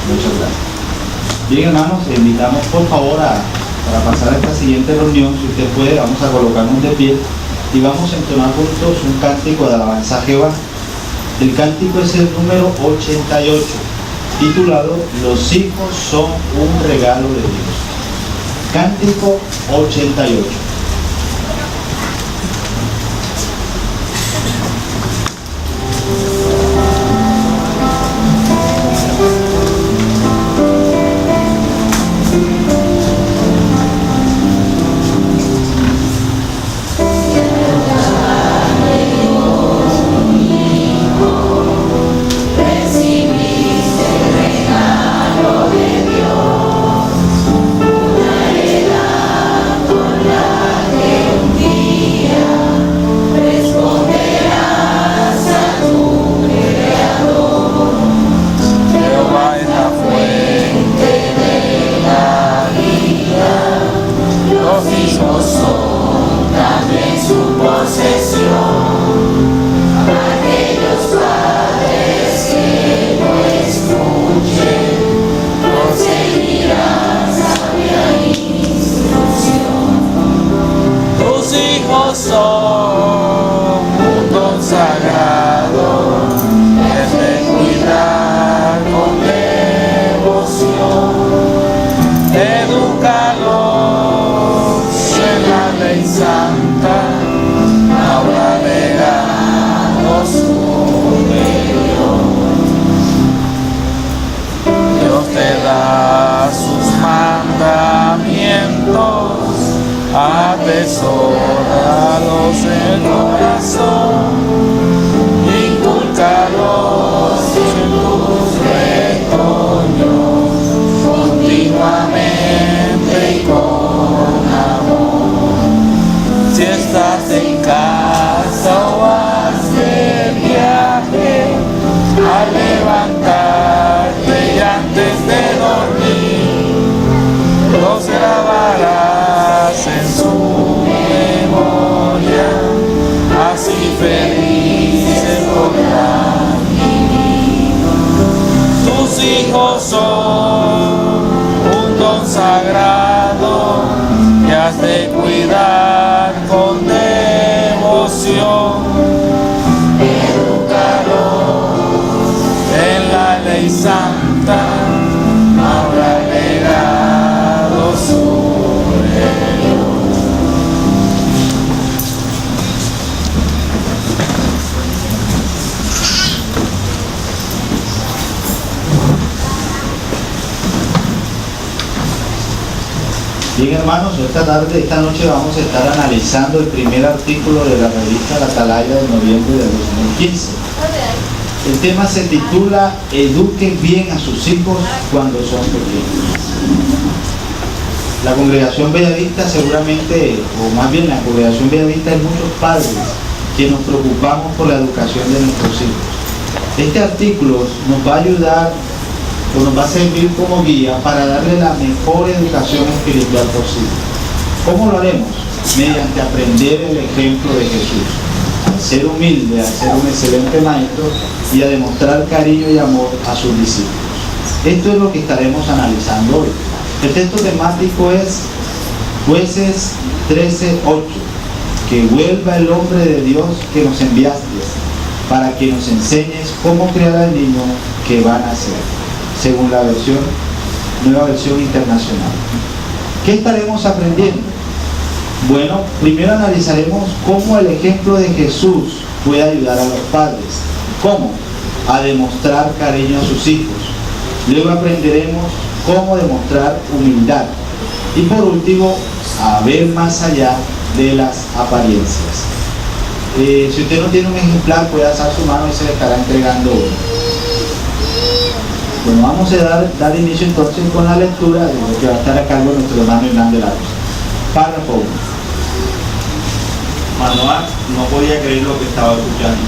Muchas gracias. Bien, hermanos, le invitamos por favor para pasar a esta siguiente reunión. Si usted puede, vamos a colocarnos de pie y vamos a entonar juntos un cántico de alabanza a Jehová. El cántico es el número 88, titulado Los hijos son un regalo de Dios. Cántico 88. Atesóralos en el corazón, inculcalos en tus retoños, continuamente y con amor. Si estás en casa o vas de viaje, al levantarte y antes de dormir, los grabarás en su memoria, así felices podrán vivir. Tus hijos son un don sagrado que has de cuidar con devoción. Edúcalos en la ley santa, ahora legado sobre Dios. Bien, hermanos, esta noche vamos a estar analizando el primer artículo de la revista La Atalaya de noviembre de 2015. El tema se titula Eduquen bien a sus hijos cuando son pequeños. La congregación Bellavista seguramente, o más bien la congregación Bellavista, hay muchos padres que nos preocupamos por la educación de nuestros hijos. Este artículo nos va a ayudar o nos va a servir como guía para darle la mejor educación espiritual posible. ¿Cómo lo haremos? Mediante aprender el ejemplo de Jesús, al ser humilde, al ser un excelente maestro y a demostrar cariño y amor a sus discípulos. Esto es lo que estaremos analizando hoy. El texto temático es Jueces 13:8, que vuelva el hombre de Dios que nos enviaste, para que nos enseñes cómo criar al niño que va a nacer, según la nueva versión internacional. ¿Qué estaremos aprendiendo? Bueno, primero analizaremos cómo el ejemplo de Jesús puede ayudar a los padres. ¿Cómo? A demostrar cariño a sus hijos. Luego aprenderemos cómo demostrar humildad. Y por último, a ver más allá de las apariencias. Si usted no tiene un ejemplar, puede alzar su mano y se le estará entregando uno. Bueno, vamos a dar inicio entonces con la lectura de lo que va a estar a cargo de nuestro hermano Hernán de la Rosa. Párrafo 1. Manoah no podía creer lo que estaba escuchando.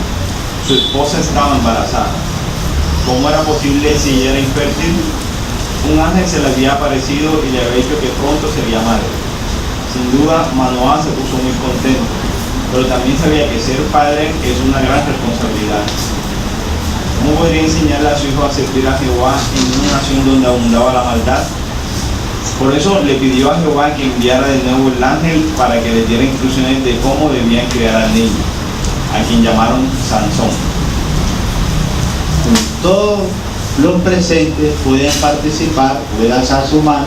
Su esposa estaba embarazada. ¿Cómo era posible si ella era infértil? Un ángel se le había aparecido y le había dicho que pronto sería madre. Sin duda, Manoah se puso muy contento. pero también sabía que ser padre es una gran responsabilidad. ¿Cómo podría enseñarle a su hijo a servir a Jehová en una nación donde abundaba la maldad? Por eso le pidió a Jehová que enviara de nuevo el ángel para que le diera instrucciones de cómo debían criar al niño, a quien llamaron Sansón. Todos los presentes pueden participar, pueden alzar su mano.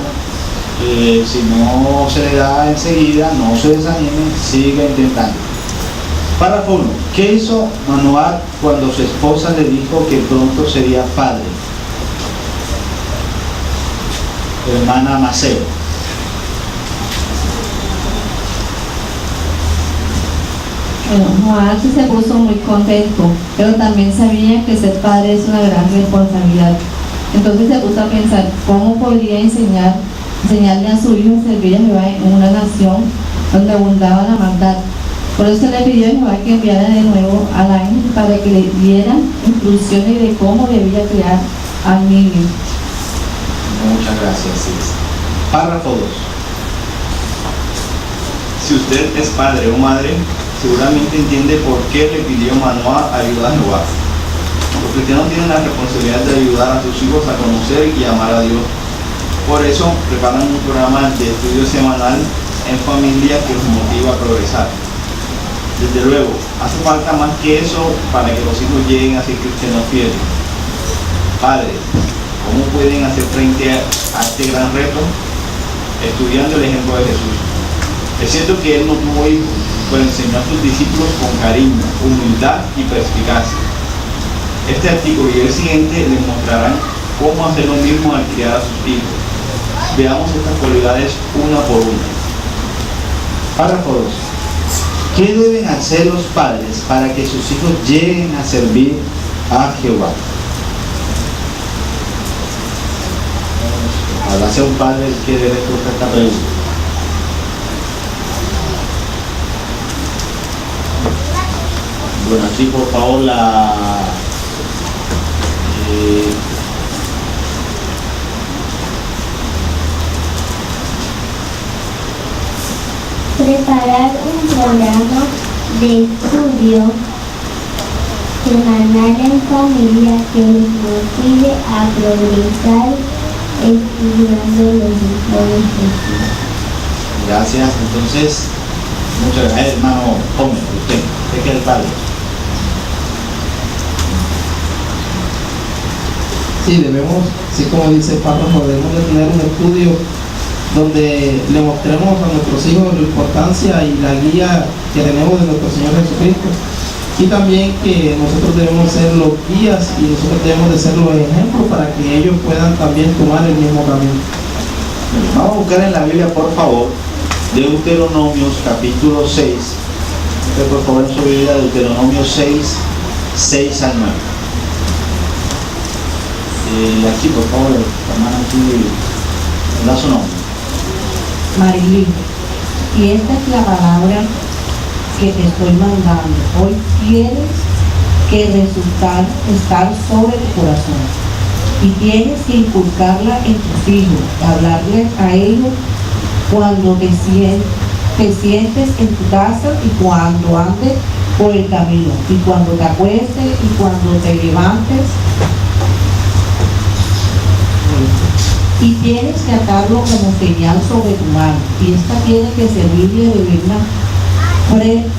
Si no se le da enseguida, no se desanimen, siga intentando. Párrafo 1. ¿Qué hizo Manoah cuando su esposa le dijo que pronto sería padre? Hermana Maceo. Bueno, Manoah se puso muy contento, pero también sabía que ser padre es una gran responsabilidad. Entonces se puso a pensar cómo podría enseñarle a su hijo a servir a Jehová en una nación donde abundaba la maldad. Por eso le pidió a Jehová que enviara de nuevo al ángel para que le diera instrucciones de cómo debía criar al niño. Muchas gracias, Cis. Párrafo 2. Si usted es padre o madre, seguramente entiende por qué le pidió Manoah ayuda a Jehová. Los cristianos tienen la responsabilidad de ayudar a sus hijos a conocer y amar a Dios. Por eso preparan un programa de estudio semanal en familia que los motiva a progresar. Desde luego, hace falta más que eso para que los hijos lleguen a ser cristianos fieles. Padres, ¿cómo pueden hacer frente a este gran reto? Estudiando el ejemplo de Jesús. Es cierto que él no tuvo hijos, pero enseñó a sus discípulos con cariño, humildad y perspicacia. Este artículo y el siguiente les mostrarán cómo hacer lo mismo al criar a sus hijos. Veamos estas cualidades una por una. Párrafo 2. ¿Qué deben hacer los padres para que sus hijos lleguen a servir a Jehová? Ojalá sea un padre que dé respuesta a esta pregunta. Bueno, aquí por favor preparar un programa de estudio semanal en familia que les motive a progresar estudiando los libros de Jesús. Gracias. Entonces, muchas gracias, hermano Homer. Usted que es el padre. Sí, debemos, así como dice el párrafo, debemos de tener un estudio donde le mostremos a nuestros hijos la importancia y la guía que tenemos de nuestro Señor Jesucristo, y también que nosotros debemos ser los guías y nosotros debemos de ser los ejemplos para que ellos puedan también tomar el mismo camino. Vamos a buscar en la Biblia, por favor, Deuteronomios capítulo 6. Por favor, en su Biblia, Deuteronomio 6, 6 al 9. Aquí, por favor, hermana, aquí da su nombre. Marilyn, y esta es la palabra que te estoy mandando. Hoy tienes que estar sobre tu corazón y tienes que inculcarla en tus hijos, hablarles a ellos cuando te sientes en tu casa y cuando andes por el camino, y cuando te acuestes y cuando te levantes. Y tienes que atarlo como señal sobre tu mano, y esta tiene que servirle de vena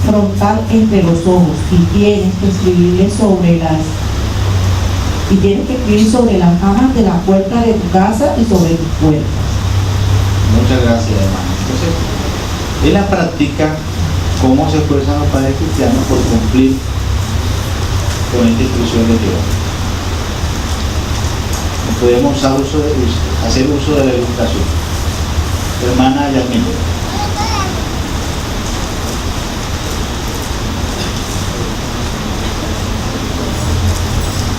frontal entre los ojos, y tienes que escribir sobre las camas de la puerta de tu casa y sobre tus puertas. Muchas gracias, hermano. Entonces, en la práctica, ¿cómo se esfuerzan los padres cristianos por cumplir con esta instrucción de Dios? Podemos hacer uso de la ilustración. Hermana Yasmín.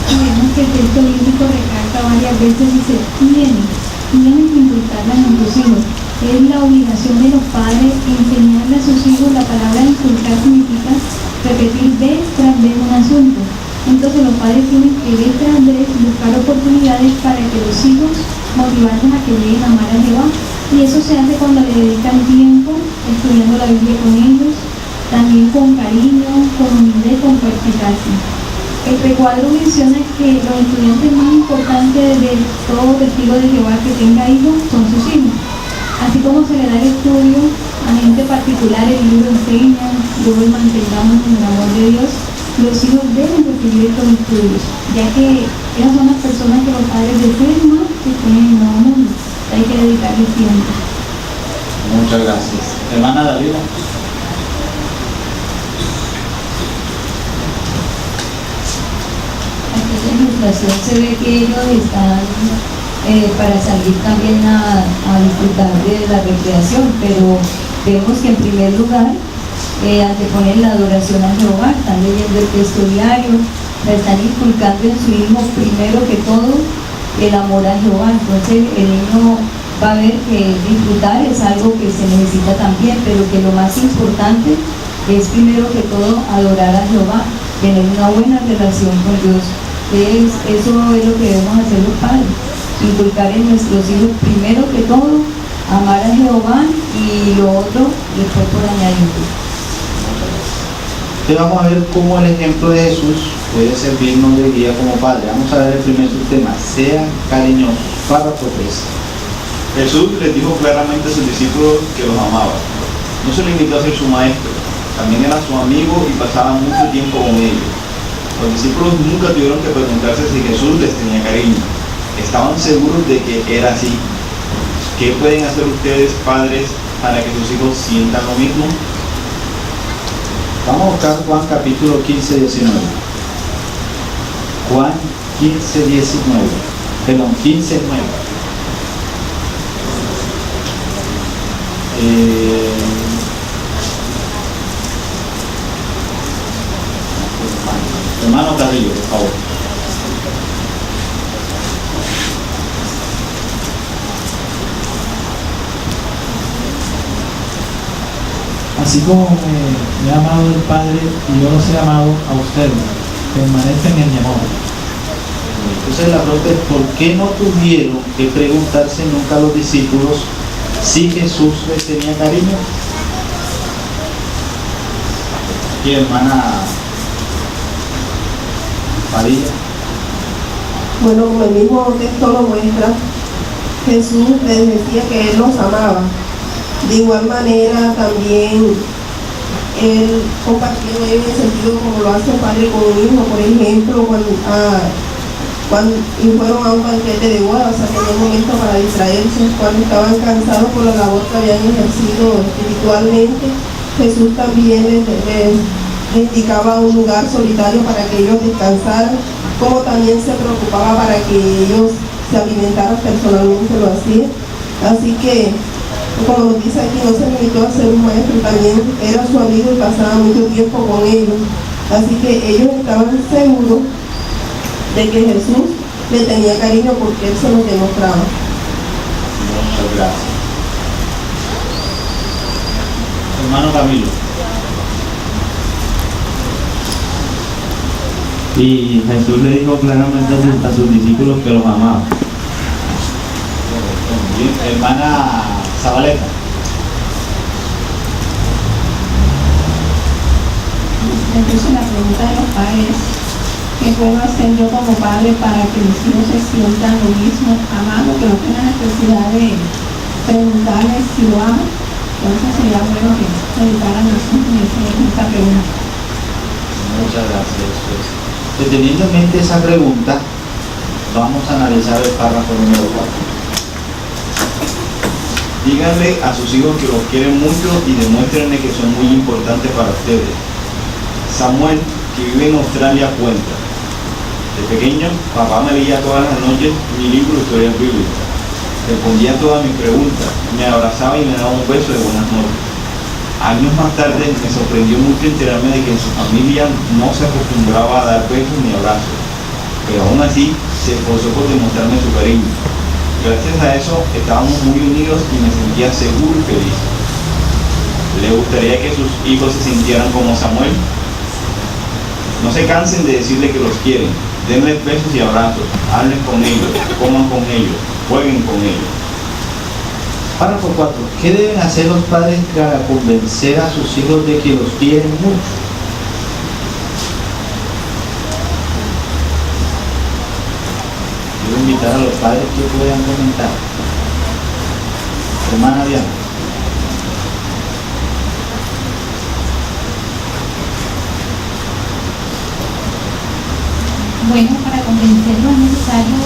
Vemos que el texto bíblico recalca varias veces, dice, tienes que inculcarla a nuestros hijos. Es la obligación de los padres enseñarle a sus hijos. La palabra inculcar significa repetir vez tras vez un asunto. Entonces los padres tienen que vez tras vez buscar oportunidades para que los hijos, motivarlos a que lleguen a amar a Jehová. Y eso se hace cuando le dedican tiempo estudiando la Biblia con ellos, también con cariño, con humildad y con perspicacia. El recuadro menciona que los estudiantes más importantes de todo testigo de Jehová que tenga hijos son sus hijos. Así como se le da el estudio a gente particular, el libro enseña, luego mantengamos en el amor de Dios, los hijos deben recibir estos estudios, ya que esas son las personas que los padres desean más que estén en el nuevo mundo. Hay que dedicarles tiempo. Muchas gracias. Hermana Dalila. Aquí en la ilustración se ve que ellos están para salir también a disfrutar de la recreación, pero vemos que en primer lugar anteponen la adoración a Jehová, están leyendo el texto diario, la están inculcando en su hijo primero que todo el amor a Jehová. Entonces el niño va a ver que disfrutar es algo que se necesita también, pero que lo más importante es primero que todo adorar a Jehová, tener una buena relación con Dios. Eso es lo que debemos hacer los padres, inculcar en nuestros hijos primero que todo amar a Jehová y lo otro después por añadirlo. Entonces vamos a ver cómo el ejemplo de Jesús puede servirnos de guía como padre. Vamos a ver el primer subtema: sean cariñosos. Párrafo 3. Jesús les dijo claramente a sus discípulos que los amaba. No se limitó a ser su maestro, también era su amigo y pasaba mucho tiempo con ellos. Los discípulos nunca tuvieron que preguntarse si Jesús les tenía cariño. Estaban seguros de que era así. ¿Qué pueden hacer ustedes, padres, para que sus hijos sientan lo mismo? Vamos a buscar Juan capítulo 15, 19. Juan 15, 19. Perdón, 15, 9. Hermano Carrillo, por favor. Así como me ha amado el Padre y yo los he amado a ustedes, permanecen en mi amor. Entonces la pregunta es: ¿por qué no tuvieron que preguntarse nunca a los discípulos si Jesús les tenía cariño? Aquí, hermana Padilla. Bueno, como el mismo texto lo muestra, Jesús les decía que Él los amaba. De igual manera también Él compartió en el sentido como lo hace un padre con un hijo. Por ejemplo, cuando fueron a un banquete de boda, o sea, tenían un momento para distraerse, cuando estaban cansados por la labor que habían ejercido espiritualmente, Jesús también les indicaba un lugar solitario para que ellos descansaran, como también se preocupaba para que ellos se alimentaran personalmente, lo hacía. Así que, como nos dice aquí, no se limitó a ser un maestro, también era su amigo y pasaba mucho tiempo con ellos. Así que ellos estaban seguros de que Jesús le tenía cariño porque Él se los demostraba. Muchas gracias. Hermano Camilo. Y Jesús le dijo claramente a sus discípulos que los amaba. Bien. Hermana Zabaleta. Entonces la pregunta de los padres: ¿qué puedo hacer yo como padre para que mis hijos se sientan lo mismo, amando, que no tengan necesidad de preguntarles si lo aman? Entonces sería bueno que dedicaran a esta pregunta. Muchas gracias. Teniendo en mente esa pregunta, vamos a analizar el párrafo número 4. Díganle a sus hijos que los quieren mucho y demuéstrenle que son muy importantes para ustedes. Samuel, que vive en Australia, cuenta: de pequeño, papá me leía todas las noches mi libro de historias bíblicas. Respondía todas mis preguntas, me abrazaba y me daba un beso de buenas noches. Años más tarde me sorprendió mucho enterarme de que en su familia no se acostumbraba a dar besos ni abrazos, pero aún así se esforzó por demostrarme su cariño. Gracias a eso estábamos muy unidos y me sentía seguro y feliz. ¿Le gustaría que sus hijos se sintieran como Samuel? No se cansen de decirle que los quieren. Denles besos y abrazos, hablen con ellos, coman con ellos, jueguen con ellos. Párrafo 4. ¿Qué deben hacer los padres para convencer a sus hijos de que los quieren mucho? Quiero invitar a los padres que puedan comentar. Hermana Diana. Bueno, para convencerlo es necesario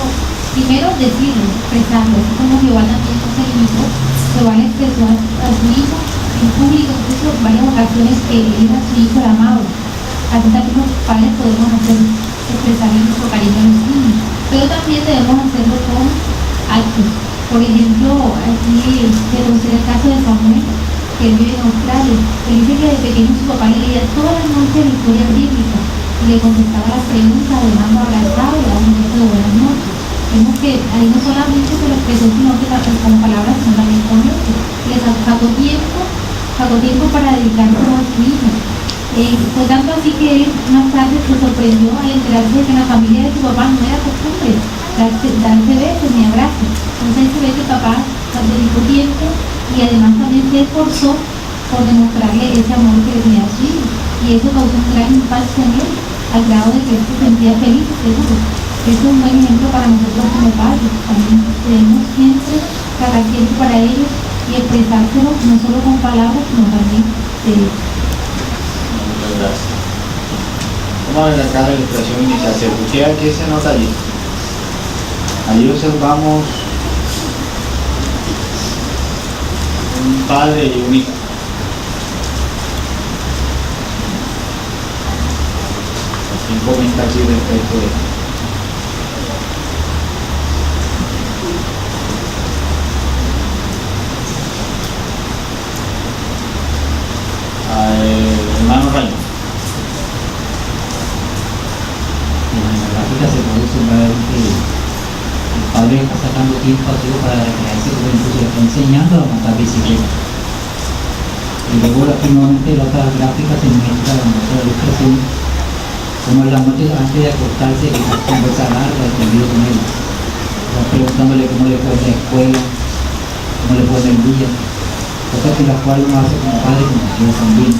primero decirlo, expresarlo, así como Jehová también se limitó. Jehová le expresó a su hijo en público, incluso en varias ocasiones que él a su hijo era amado. Así también los padres podemos hacer expresar nuestro cariño a los niños, pero también debemos hacerlo con actos. Por ejemplo, aquí se conoce el caso de Samuel, que él vive en Australia. Él dice que de pequeño su papá le leía todas las noches la historia bíblica y le contestaba las preguntas, dejando abrazado y dando un beso de buenas noches. Vemos que ahí no solamente se lo expresó, sino que con palabras, sino también con hechos. Le sacó tiempo para dedicarse a su hijo. Fue tanto así que él más tarde se sorprendió al enterarse de que en la familia de su papá no era costumbre darse besos ni abrazos. Entonces se ve que el papá dedicó tiempo y además también se esforzó por demostrarle ese amor que le tenía a su hijo. Y eso causó un gran impacto en él, al grado de que él se sentía feliz y seguro. Eso es un buen ejemplo para nosotros como padres. También debemos siempre sacar tiempo para ellos y expresárselo no solo con palabras, sino también de hechos. Muchas gracias. Vamos a ver acá la ilustración inicial. ¿Se escucha qué se nota allí? Allí observamos un padre y un hijo. ¿Quién comenta aquí respecto de esto? Hermano Rayo. En la gráfica se puede observar que el padre está sacando tiempo a su hijo para recrearse, como incluso le está enseñando a montar bicicleta. Y luego aquí nuevamente en la otra gráfica se muestra la ilustración como en las noches antes de acostarse y conversa larga extendido con él. Está preguntándole cómo le fue en la escuela, cómo le fue en el día, cosas que las cuales uno hace como padre como yo también.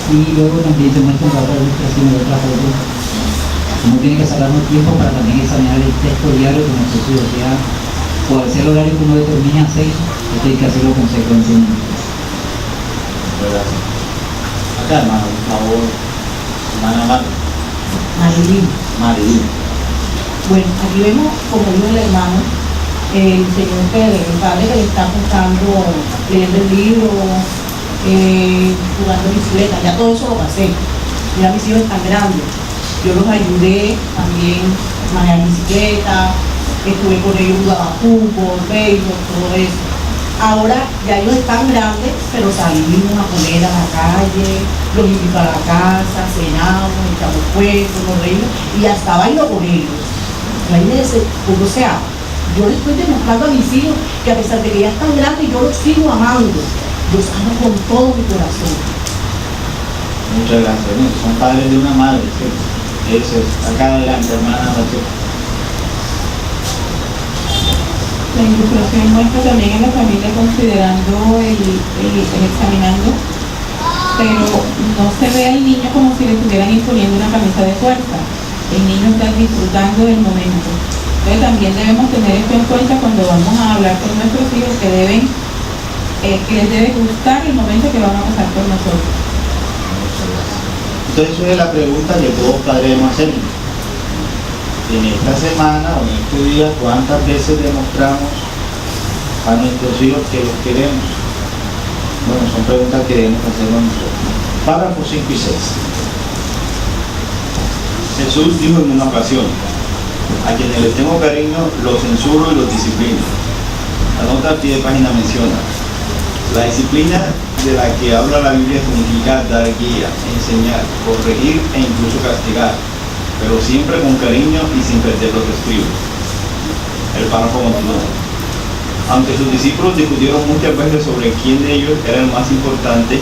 Y luego también se muestra en otra ilustración de otra foto uno tiene que sacar un tiempo para también examinar el texto diario con nuestros hijos, o sea, cual sea el horario que uno determine hacer, esto hay que hacerlo con consecuencia. Gracias. Acá, hermano, por favor. Hermana Marilyn. Bueno, aquí vemos, como dijo el hermano, el señor el padre que le está apuntando, leyendo el libro, jugando bicicleta, ya todo eso lo pasé. Ya mis hijos están grandes. Yo los ayudé también a manejar bicicleta, estuve con ellos, jugaba fútbol, béisbol, todo eso. Ahora ya ellos están grandes, pero salimos a comer a la calle, los invito a la casa, cenamos, echamos cuentos, nos reímos y hasta bailo con ellos. O sea, yo les estoy demostrando a mis hijos que a pesar de que ya están grandes, yo los sigo amando. Los amo con todo mi corazón. Muchas gracias. Son padres de una madre, ¿cierto? Eso es. Acá adelante, hermana Rachel. La ilustración muestra también en la familia considerando el examinando, pero no se ve al niño como si le estuvieran imponiendo una camisa de fuerza. El niño está disfrutando del momento. Entonces también debemos tener esto en cuenta cuando vamos a hablar con nuestros hijos que les debe gustar el momento que van a pasar con nosotros. Entonces esa es la pregunta que todos padres debemos hacer. En esta semana o en este día, ¿cuántas veces demostramos a nuestros hijos que los queremos? Bueno, son preguntas que debemos hacernos nosotros. Párrafos 5 y 6. Jesús dijo en una ocasión: a quienes les tengo cariño, los censuro y los disciplino. La nota al pie de página menciona: la disciplina de la que habla la Biblia significa dar guía, enseñar, corregir e incluso castigar, pero siempre con cariño y sin perder lo que escribe. El párrafo continúa: aunque sus discípulos discutieron muchas veces sobre quién de ellos era el más importante,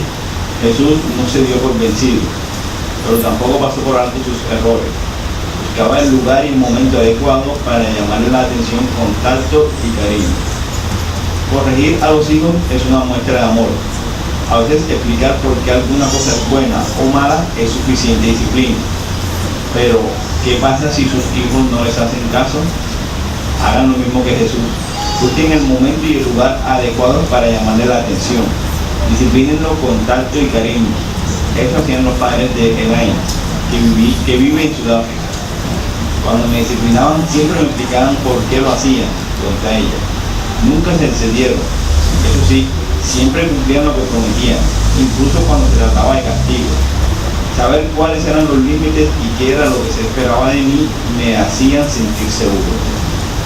Jesús no se dio por vencido, pero tampoco pasó por alto sus errores. Buscaba el lugar y el momento adecuado para llamarle la atención con tacto y cariño. Corregir a los hijos es una muestra de amor. A veces explicar por qué alguna cosa es buena o mala es suficiente disciplina. Pero, ¿qué pasa si sus hijos no les hacen caso? Hagan lo mismo que Jesús. Busquen el momento y el lugar adecuado para llamarle la atención. Disciplínenlo con tacto y cariño. Eso hacían los padres de Elaine, que vive en Sudáfrica. Cuando me disciplinaban siempre me explicaban por qué lo hacían, contra ella. Nunca se excedieron. Eso sí, siempre cumplían lo que prometían, incluso cuando se trataba de castigo. Saber cuáles eran los límites y qué era lo que se esperaba de mí me hacían sentir seguro.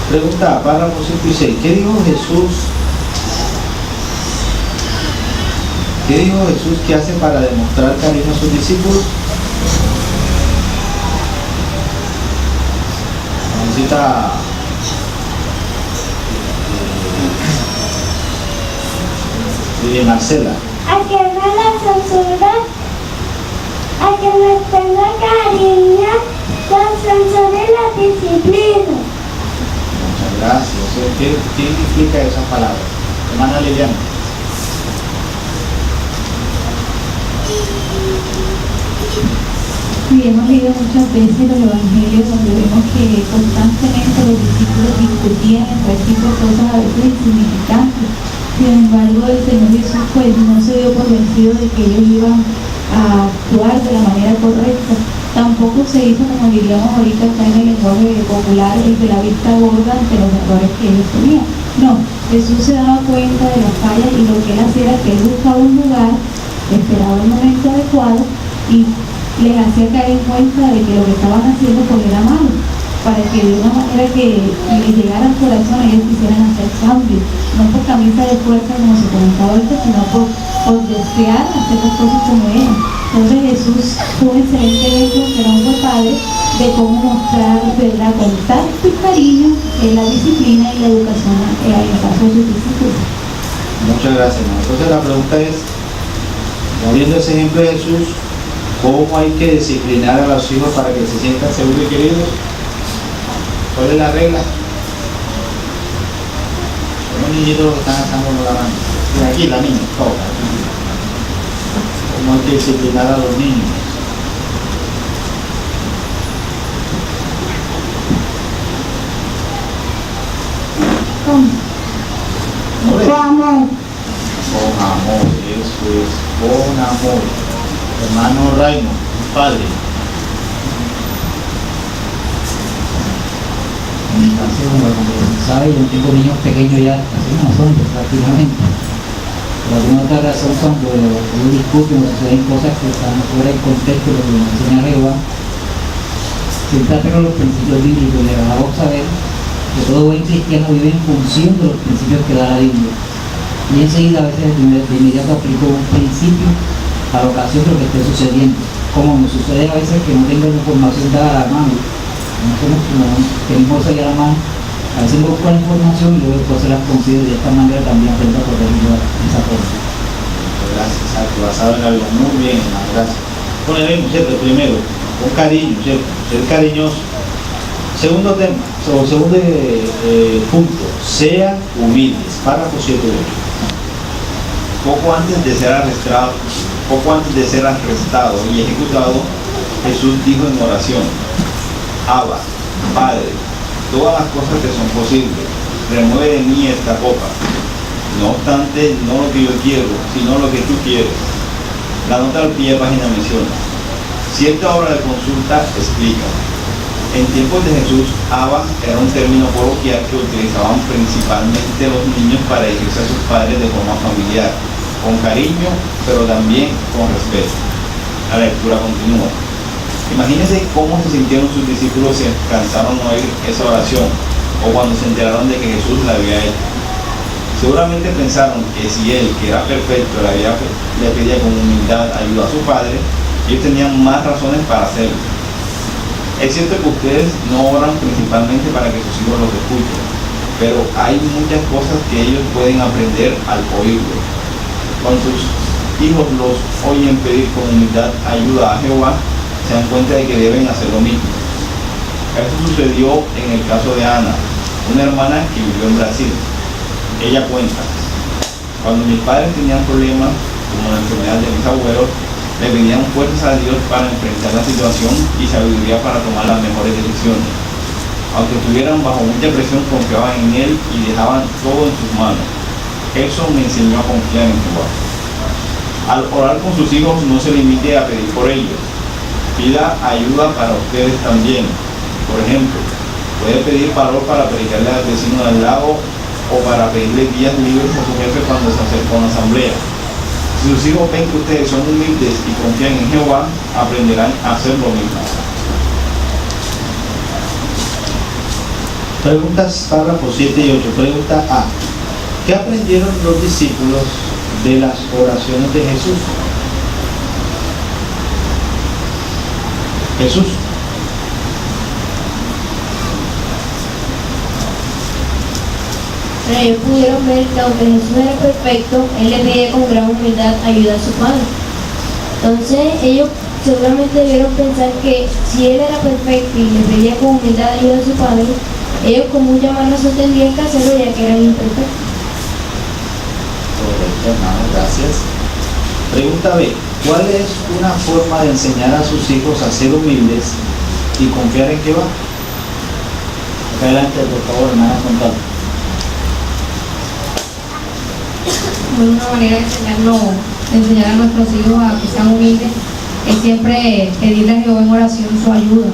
Pregunta, párrafo 5 y 6. ¿Qué dijo Jesús? ¿Qué dijo Jesús que hace para demostrar cariño a sus discípulos? Necesita Marcela. A que no la censura, a que me tenga cariño, la censura y la disciplina. Muchas gracias. ¿Qué significa esa palabra? Hermana Liliana. Y hemos leído muchas veces los evangelios donde vemos que constantemente los discípulos discutían entre sí por cosas a veces insignificantes. Sin embargo, el Señor Jesús pues no se dio por vencido de que ellos iban a actuar de la manera correcta. Tampoco se hizo, como diríamos ahorita acá en el lenguaje popular, el de la vista gorda ante los errores que ellos tenían. No, Jesús se daba cuenta de las fallas y lo que él hacía era que él buscaba un lugar, esperaba el momento adecuado y les hacía caer en cuenta de que lo que estaban haciendo pues era malo, para que de una manera que les llegara al corazón ellos quisieran hacer cambios, no por camisa de fuerza como se comentaba ahorita, sino por desear hacer las cosas como eran. Entonces Jesús fue un excelente ejemplo, que era un buen padre, de cómo mostrar, ¿verdad?, con tacto y cariño la disciplina y la educación en el caso de sus discípulos. Muchas gracias, hermano. Entonces la pregunta es, viendo ese ejemplo de Jesús, ¿cómo hay que disciplinar a los hijos para que se sientan seguros y queridos? ¿Cuál es la regla? Los niñitos que están alzando la mano. Y aquí la niña, toca. ¿Cómo hay que disciplinar a los niños? Con amor. Con amor, eso es, con amor. Hermano Raimo, padre. En mi caso, como sabe, yo tengo niños pequeños ya, casi unos hombres prácticamente. Por alguna otra razón, cuando ellos discuten o suceden cosas que están fuera del contexto de lo que nos enseña Jehová, siempre apelo a los principios bíblicos y les hago saber que todo buen cristiano vive en función de los principios que da la Biblia. Y enseguida, a veces de inmediato aplico un principio a la ocasión de lo que esté sucediendo. Como me sucede a veces que no tengo la información dada a la mano, no tenemos ahí a la mano, a veces busco la información y luego después se las considero y de esta manera también aprendo a corregirlo de esa forma. Gracias, exacto, basado en algo. Muy bien, hermano, gracias. Con el mismo, ¿cierto? Primero, con cariño, ¿cierto? Ser cariñoso. Segundo tema, segundo punto, sean humildes. Párrafo 7. Poco antes de ser arrestado y ejecutado, Jesús dijo en oración: Abba, Padre, todas las cosas te son posibles, remueve de mí esta copa. No obstante, no lo que yo quiero, sino lo que tú quieres. La nota al pie de página menciona: cierta obra de consulta explica. En tiempos de Jesús, Abba era un término coloquial que utilizaban principalmente los niños para dirigirse a sus padres de forma familiar, con cariño, pero también con respeto. La lectura continúa. Imagínense cómo se sintieron sus discípulos si alcanzaron a oír esa oración, o cuando se enteraron de que Jesús la había hecho. Seguramente pensaron que si él, que era perfecto, le pedía con humildad ayuda a su padre, ellos tenían más razones para hacerlo. Es cierto que ustedes no oran principalmente para que sus hijos los escuchen, pero hay muchas cosas que ellos pueden aprender al oírlo. Cuando sus hijos los oyen pedir con humildad ayuda a Jehová, se dan cuenta de que deben hacer lo mismo. Esto sucedió en el caso de Ana, una hermana que vivió en Brasil. Ella cuenta: Cuando mis padres tenían problemas, como la enfermedad de mis abuelos, le pedían fuerza a Dios para enfrentar la situación y sabiduría para tomar las mejores decisiones. Aunque estuvieran bajo mucha presión, confiaban en Él y dejaban todo en sus manos. Eso me enseñó a confiar en Jehová. Al orar con sus hijos, no se limite a pedir por ellos. Pida ayuda para ustedes también. Por ejemplo, puede pedir valor para predicarle al vecino de al lado o para pedirle días libres a su jefe cuando se acerca a una asamblea. Si sus hijos ven que ustedes son humildes y confían en Jehová, aprenderán a hacer lo mismo. Preguntas, párrafos 7 y 8. Pregunta A. ¿Qué aprendieron los discípulos de las oraciones de Jesús? Jesús. Pero ellos pudieron ver que aunque Jesús era perfecto, Él le pedía con gran humildad ayuda a su Padre. Entonces ellos seguramente debieron pensar que si Él era perfecto y le pedía con humildad ayuda a su Padre, ellos con mucha más razón tendrían que hacerlo ya que eran imperfectos. Correcto, hermano, gracias. Pregunta B. ¿Cuál es una forma de enseñar a sus hijos a ser humildes y confiar en Jehová? Acá adelante, por favor, hermana, contad. Una manera de enseñar a nuestros hijos a que sean humildes es siempre pedirle a Jehová en oración su ayuda.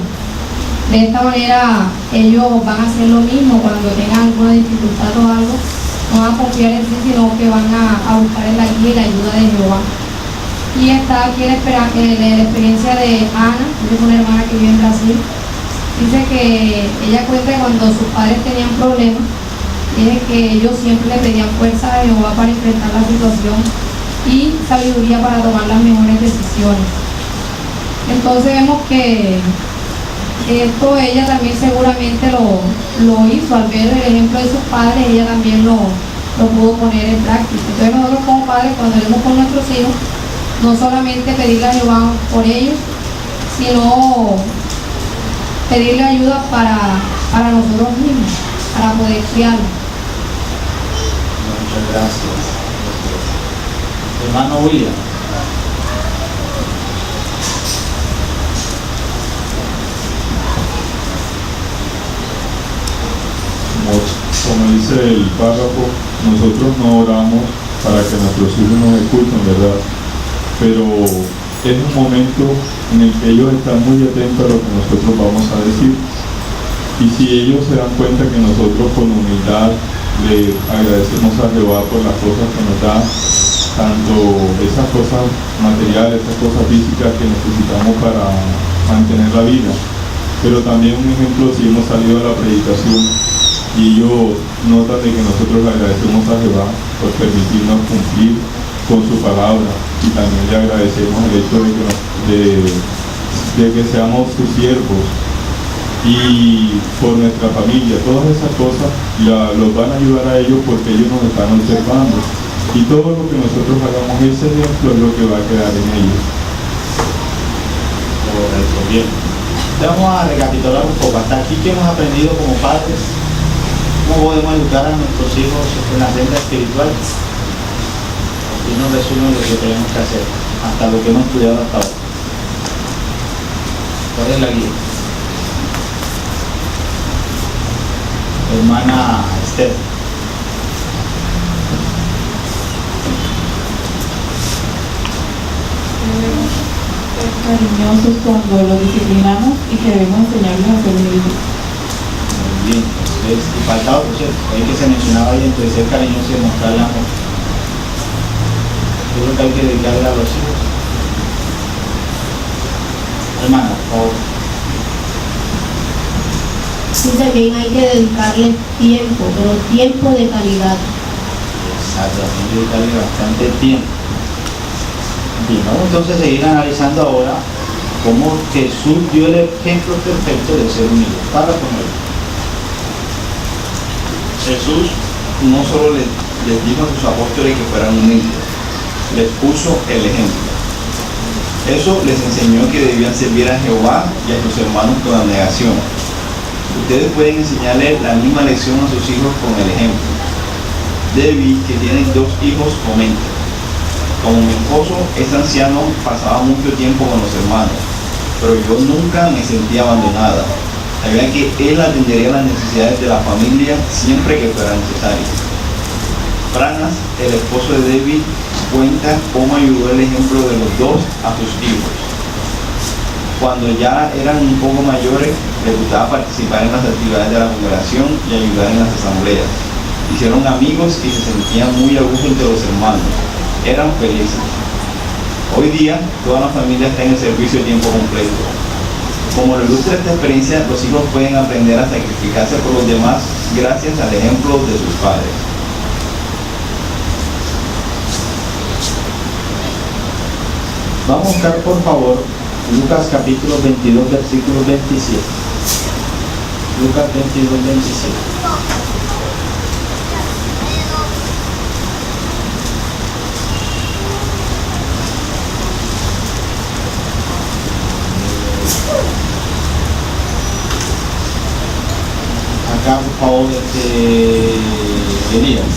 De esta manera ellos van a hacer lo mismo cuando tengan alguna dificultad o algo, no van a confiar en sí, sino que van a buscar en la guía y la ayuda de Jehová. Y está aquí la experiencia de Ana, es una hermana que vive en Brasil. Dice que ella cuenta que cuando sus padres tenían problemas, dice que ellos siempre le pedían fuerza a Jehová para enfrentar la situación y sabiduría para tomar las mejores decisiones. Entonces vemos que esto ella también seguramente lo hizo al ver el ejemplo de sus padres, ella también lo pudo poner en práctica. Entonces nosotros como padres, cuando oremos con nuestros hijos, no solamente pedirle a Jehová por ellos, sino pedirle ayuda para nosotros mismos, para poder criarlos. Muchas gracias. Hermano William. Como dice el párrafo, nosotros no oramos para que nuestros hijos nos escuchen, ¿verdad? Pero es un momento en el que ellos están muy atentos a lo que nosotros vamos a decir. Y si ellos se dan cuenta que nosotros con humildad le agradecemos a Jehová por las cosas que nos da, tanto esas cosas materiales, esas cosas físicas que necesitamos para mantener la vida, pero también un ejemplo, si hemos salido a la predicación y ellos notan de que nosotros le agradecemos a Jehová por permitirnos cumplir con su palabra, y también le agradecemos el hecho de que seamos sus siervos y por nuestra familia, todas esas cosas los van a ayudar a ellos porque ellos nos están observando, y todo lo que nosotros hagamos, ese ejemplo es lo que va a quedar en ellos. Correcto, bien. Vamos a recapitular un poco. Hasta aquí, ¿qué hemos aprendido como padres? ¿Cómo podemos educar a nuestros hijos en la senda espiritual? Y nos resumen lo que tenemos que hacer, hasta lo que hemos estudiado hasta ahora. ¿Cuál es la guía? Hermana Esther. Ser cariñosos cuando los disciplinamos y que debemos enseñarles a ser humildes. Muy bien, entonces, y falta otro, ¿cierto? Ahí que se mencionaba ahí entre ser cariñoso y mostrarle amor. Yo creo que hay que dedicarle a los hijos. Hermana, por favor. Sí, también hay que dedicarle tiempo, pero tiempo de calidad. Exacto, hay que dedicarle bastante tiempo. Bien, vamos entonces a seguir analizando ahora cómo Jesús dio el ejemplo perfecto de ser humilde. Para ponerlo. Jesús no solo les dijo a sus apóstoles que fueran humildes, les puso el ejemplo. Eso les enseñó que debían servir a Jehová y a sus hermanos con abnegación. Ustedes pueden enseñarle la misma lección a sus hijos con el ejemplo. Debbie, que tiene 2 hijos, comenta: como mi esposo es anciano, pasaba mucho tiempo con los hermanos, pero yo nunca me sentía abandonada. Sabía que él atendería las necesidades de la familia siempre que fuera necesario. Franas, el esposo de Debbie, cuenta cómo ayudó el ejemplo de los 2 a sus hijos. Cuando ya eran un poco mayores, les gustaba participar en las actividades de la congregación y ayudar en las asambleas. Hicieron amigos y se sentían muy a gusto entre los hermanos. Eran felices. Hoy día, toda la familia está en el servicio de tiempo completo. Como lo ilustra esta experiencia, los hijos pueden aprender a sacrificarse por los demás gracias al ejemplo de sus padres. Vamos a buscar, por favor, Lucas capítulo 22, versículo 27. Lucas 22, 27. Acá, por favor, Elías.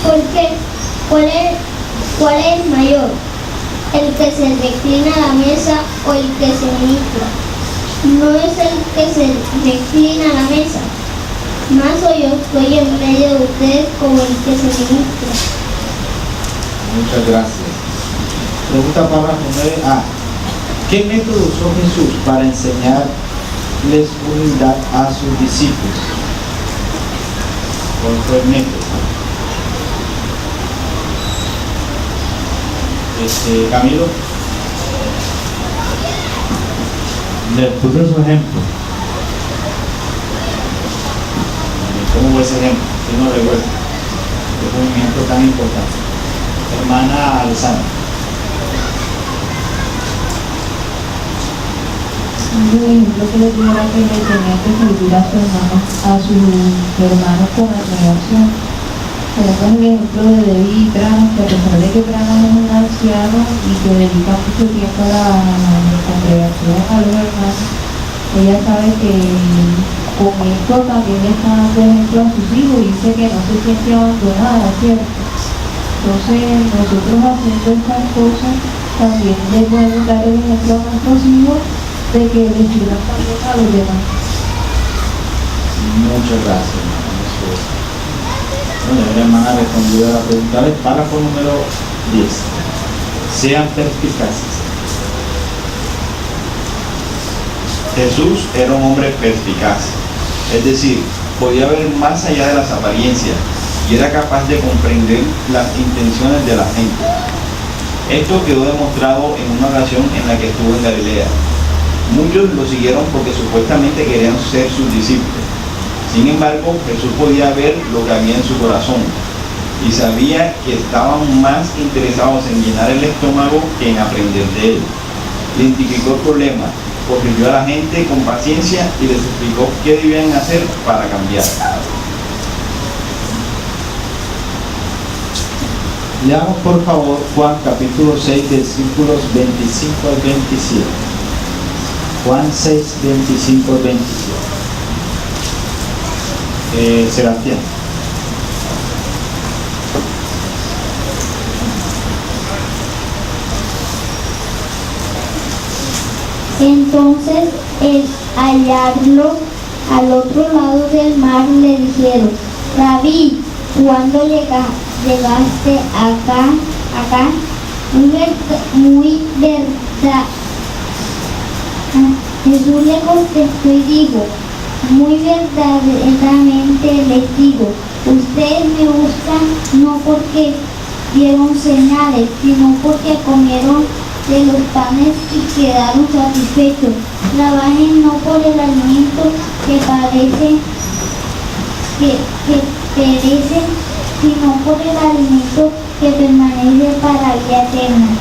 Porque, ¿cuál es mayor? ¿El que se reclina a la mesa o el que se ministra? No es el que se reclina a la mesa, más o yo estoy en medio de ustedes como el que se ministra. Muchas gracias. Pregunta párrafo 9a. ¿Qué método usó Jesús para enseñarles humildad a sus discípulos? ¿Cuál fue el método? Camilo. Les puse su ejemplo. ¿Cómo fue ese ejemplo? Yo no recuerdo. Qué movimiento tan importante. Hermana Alessandra. Un ejemplo que le tuviera que le tenía que servir a su hermano con abnegación. Tenemos el ejemplo de Debbie Branham, que a pesar de que Branham es un anciano y que dedica mucho tiempo a la congregación, a los hermanos, ella sabe que con esto también le está dando ejemplo a sus hijos y dice que no se siente abandonada, ¿cierto? Entonces nosotros haciendo estas cosas también le podemos dar el ejemplo a nuestros hijos de que les sirvan también a los demás. Muchas gracias, hermano. Bueno, la hermana ha respondido a la pregunta del párrafo número 10. Sean perspicaces. Jesús era un hombre perspicaz, es decir, podía ver más allá de las apariencias y era capaz de comprender las intenciones de la gente. Esto quedó demostrado en una ocasión en la que estuvo en Galilea. Muchos lo siguieron porque supuestamente querían ser sus discípulos. Sin embargo, Jesús podía ver lo que había en su corazón y sabía que estaban más interesados en llenar el estómago que en aprender de él. Identificó el problema, corrigió a la gente con paciencia y les explicó qué debían hacer para cambiar. Leamos por favor Juan capítulo 6, versículos 25 al 27. Juan 6, 25 al 27. Sebastián. Entonces, al hallarlo al otro lado del mar, le dijeron: Rabí, ¿cuándo llegaste acá? Muy verdad. Jesús le contestó y dijo: muy verdaderamente les digo, ustedes me buscan no porque vieron señales, sino porque comieron de los panes y quedaron satisfechos. Trabajen no por el alimento que perece, sino por el alimento que permanece para vida eterna,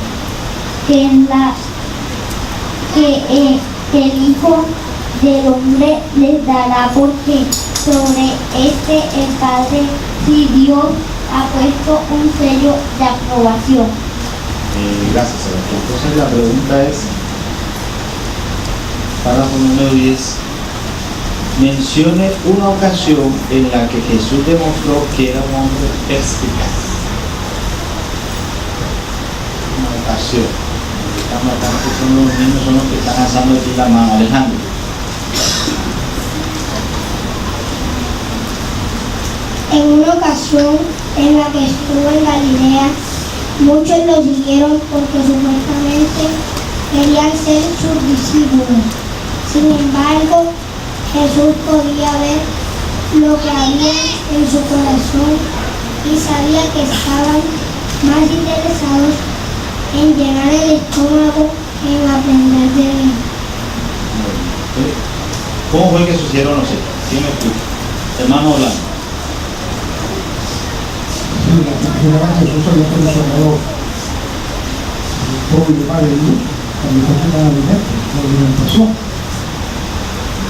que el Hijo del Hombre les dará, porque sobre el Padre, si Dios ha puesto un sello de aprobación. Gracias, Sebastián. Entonces la pregunta es, párrafo número 10, mencione una ocasión en la que Jesús demostró que era un hombre perspicaz. Una ocasión. Estamos acá, que son los niños, son los que están alzando aquí la mano. Alejandro. En una ocasión en la que estuvo en Galilea, muchos lo siguieron porque supuestamente querían ser sus discípulos. Sin embargo, Jesús podía ver lo que había en su corazón y sabía que estaban más interesados en llenar el estómago que en aprender de él. ¿Cómo fue que sucedieron los hechos? ¿Quién me explica? Hermano Orlando. Sí, la primera vez Jesús había solucionado el problema de ellos cuando faltaban alimentos, la alimentación.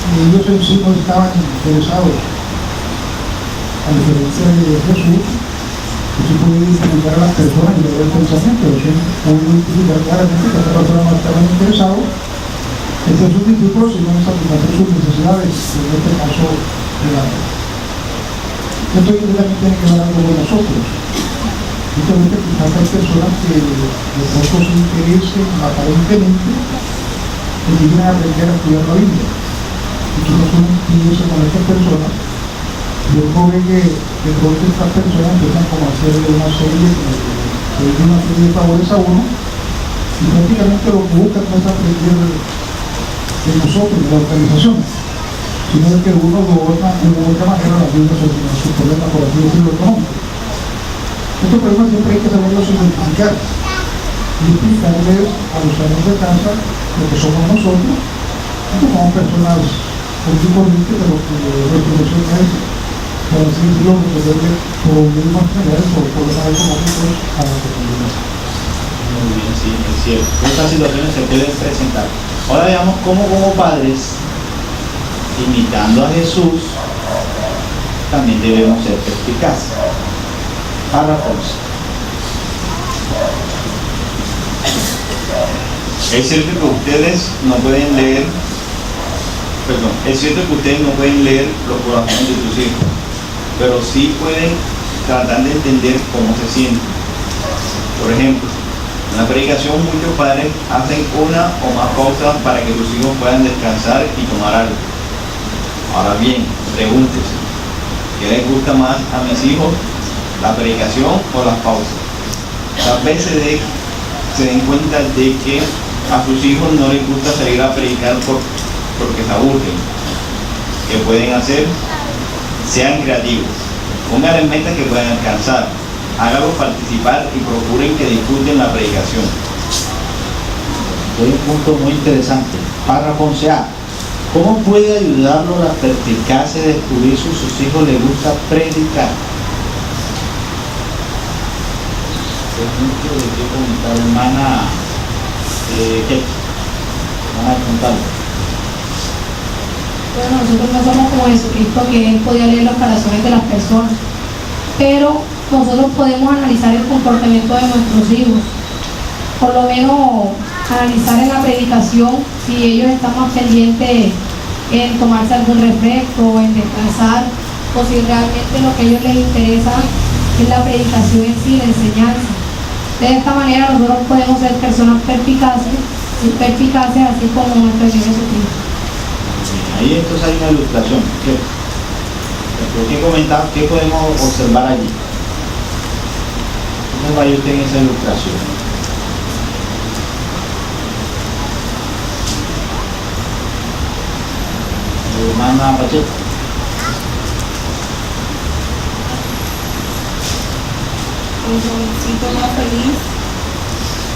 Y ellos en sí no estaban interesados, a diferencia de Jesús, que sí podía identificar a las personas y ver el pensamiento, eso pudo identificar claramente que estas personas no estaban interesados en ser sus discípulos, sino en satisfacer sus necesidades, en este caso de la vida. Esto también tiene que ver algo con nosotros. Justamente quizás hay personas que de pronto sin quererse, aparentemente, deciden aprender a estudiar la Biblia. Y quizás uno inscribirse con estas personas, y luego ve que de pronto estas personas empiezan como a hacerle una serie de favores a uno, y prácticamente lo que buscan no es aprender de nosotros, de la organización, sino de que uno de otra manera la Biblia soluciona sus problemas, por así decirlo, económicos. Estos problemas siempre hay que saberlos identificar y explicarles a los años de casa lo que somos nosotros, y que somos personas muy corrientes de lo que la profesión es, por así decirlo, resolverle problemas generales o problemas económicos a la comunidad. Muy bien, sí, es cierto. Estas situaciones se pueden presentar. Ahora veamos cómo como padres, imitando a Jesús, también debemos ser perspicaces. Párrafo 11. Es cierto que ustedes no pueden leer, es cierto que ustedes no pueden leer los corazones de sus hijos, pero sí pueden tratar de entender cómo se sienten. Por ejemplo, en la predicación muchos padres hacen una o más pausas para que sus hijos puedan descansar y tomar algo. Ahora bien, pregúntese, ¿qué les gusta más a mis hijos? ¿La predicación o las pausas? Tal vez se den cuenta de que a sus hijos no les gusta salir a predicar porque se aburren. ¿Qué pueden hacer? Sean creativos. Pónganles metas que puedan alcanzar. Háganlos participar y procuren que disfruten la predicación. Hay un punto muy interesante. Párrafo 11a. ¿Cómo puede ayudarlo la perspicacia de descubrir si a sus hijos les gusta predicar? Es mucho de qué comentar, hermana. ¿Qué? Vamos a contarlo. Bueno, nosotros no somos como Jesucristo, que Él podía leer los corazones de las personas, pero nosotros podemos analizar el comportamiento de nuestros hijos, por lo menos analizar en la predicación si ellos están más pendientes en tomarse algún refresco, en descansar, o si realmente lo que a ellos les interesa es la predicación en sí, la enseñanza. De esta manera nosotros podemos ser personas perspicaces, así como nuestro Señor Jesucristo. Ahí entonces hay una ilustración. ¿Qué comentar? ¿Qué podemos observar allí? ¿Cómo vaya usted en esa ilustración? Hermana Pacheco. Un jovencito más feliz,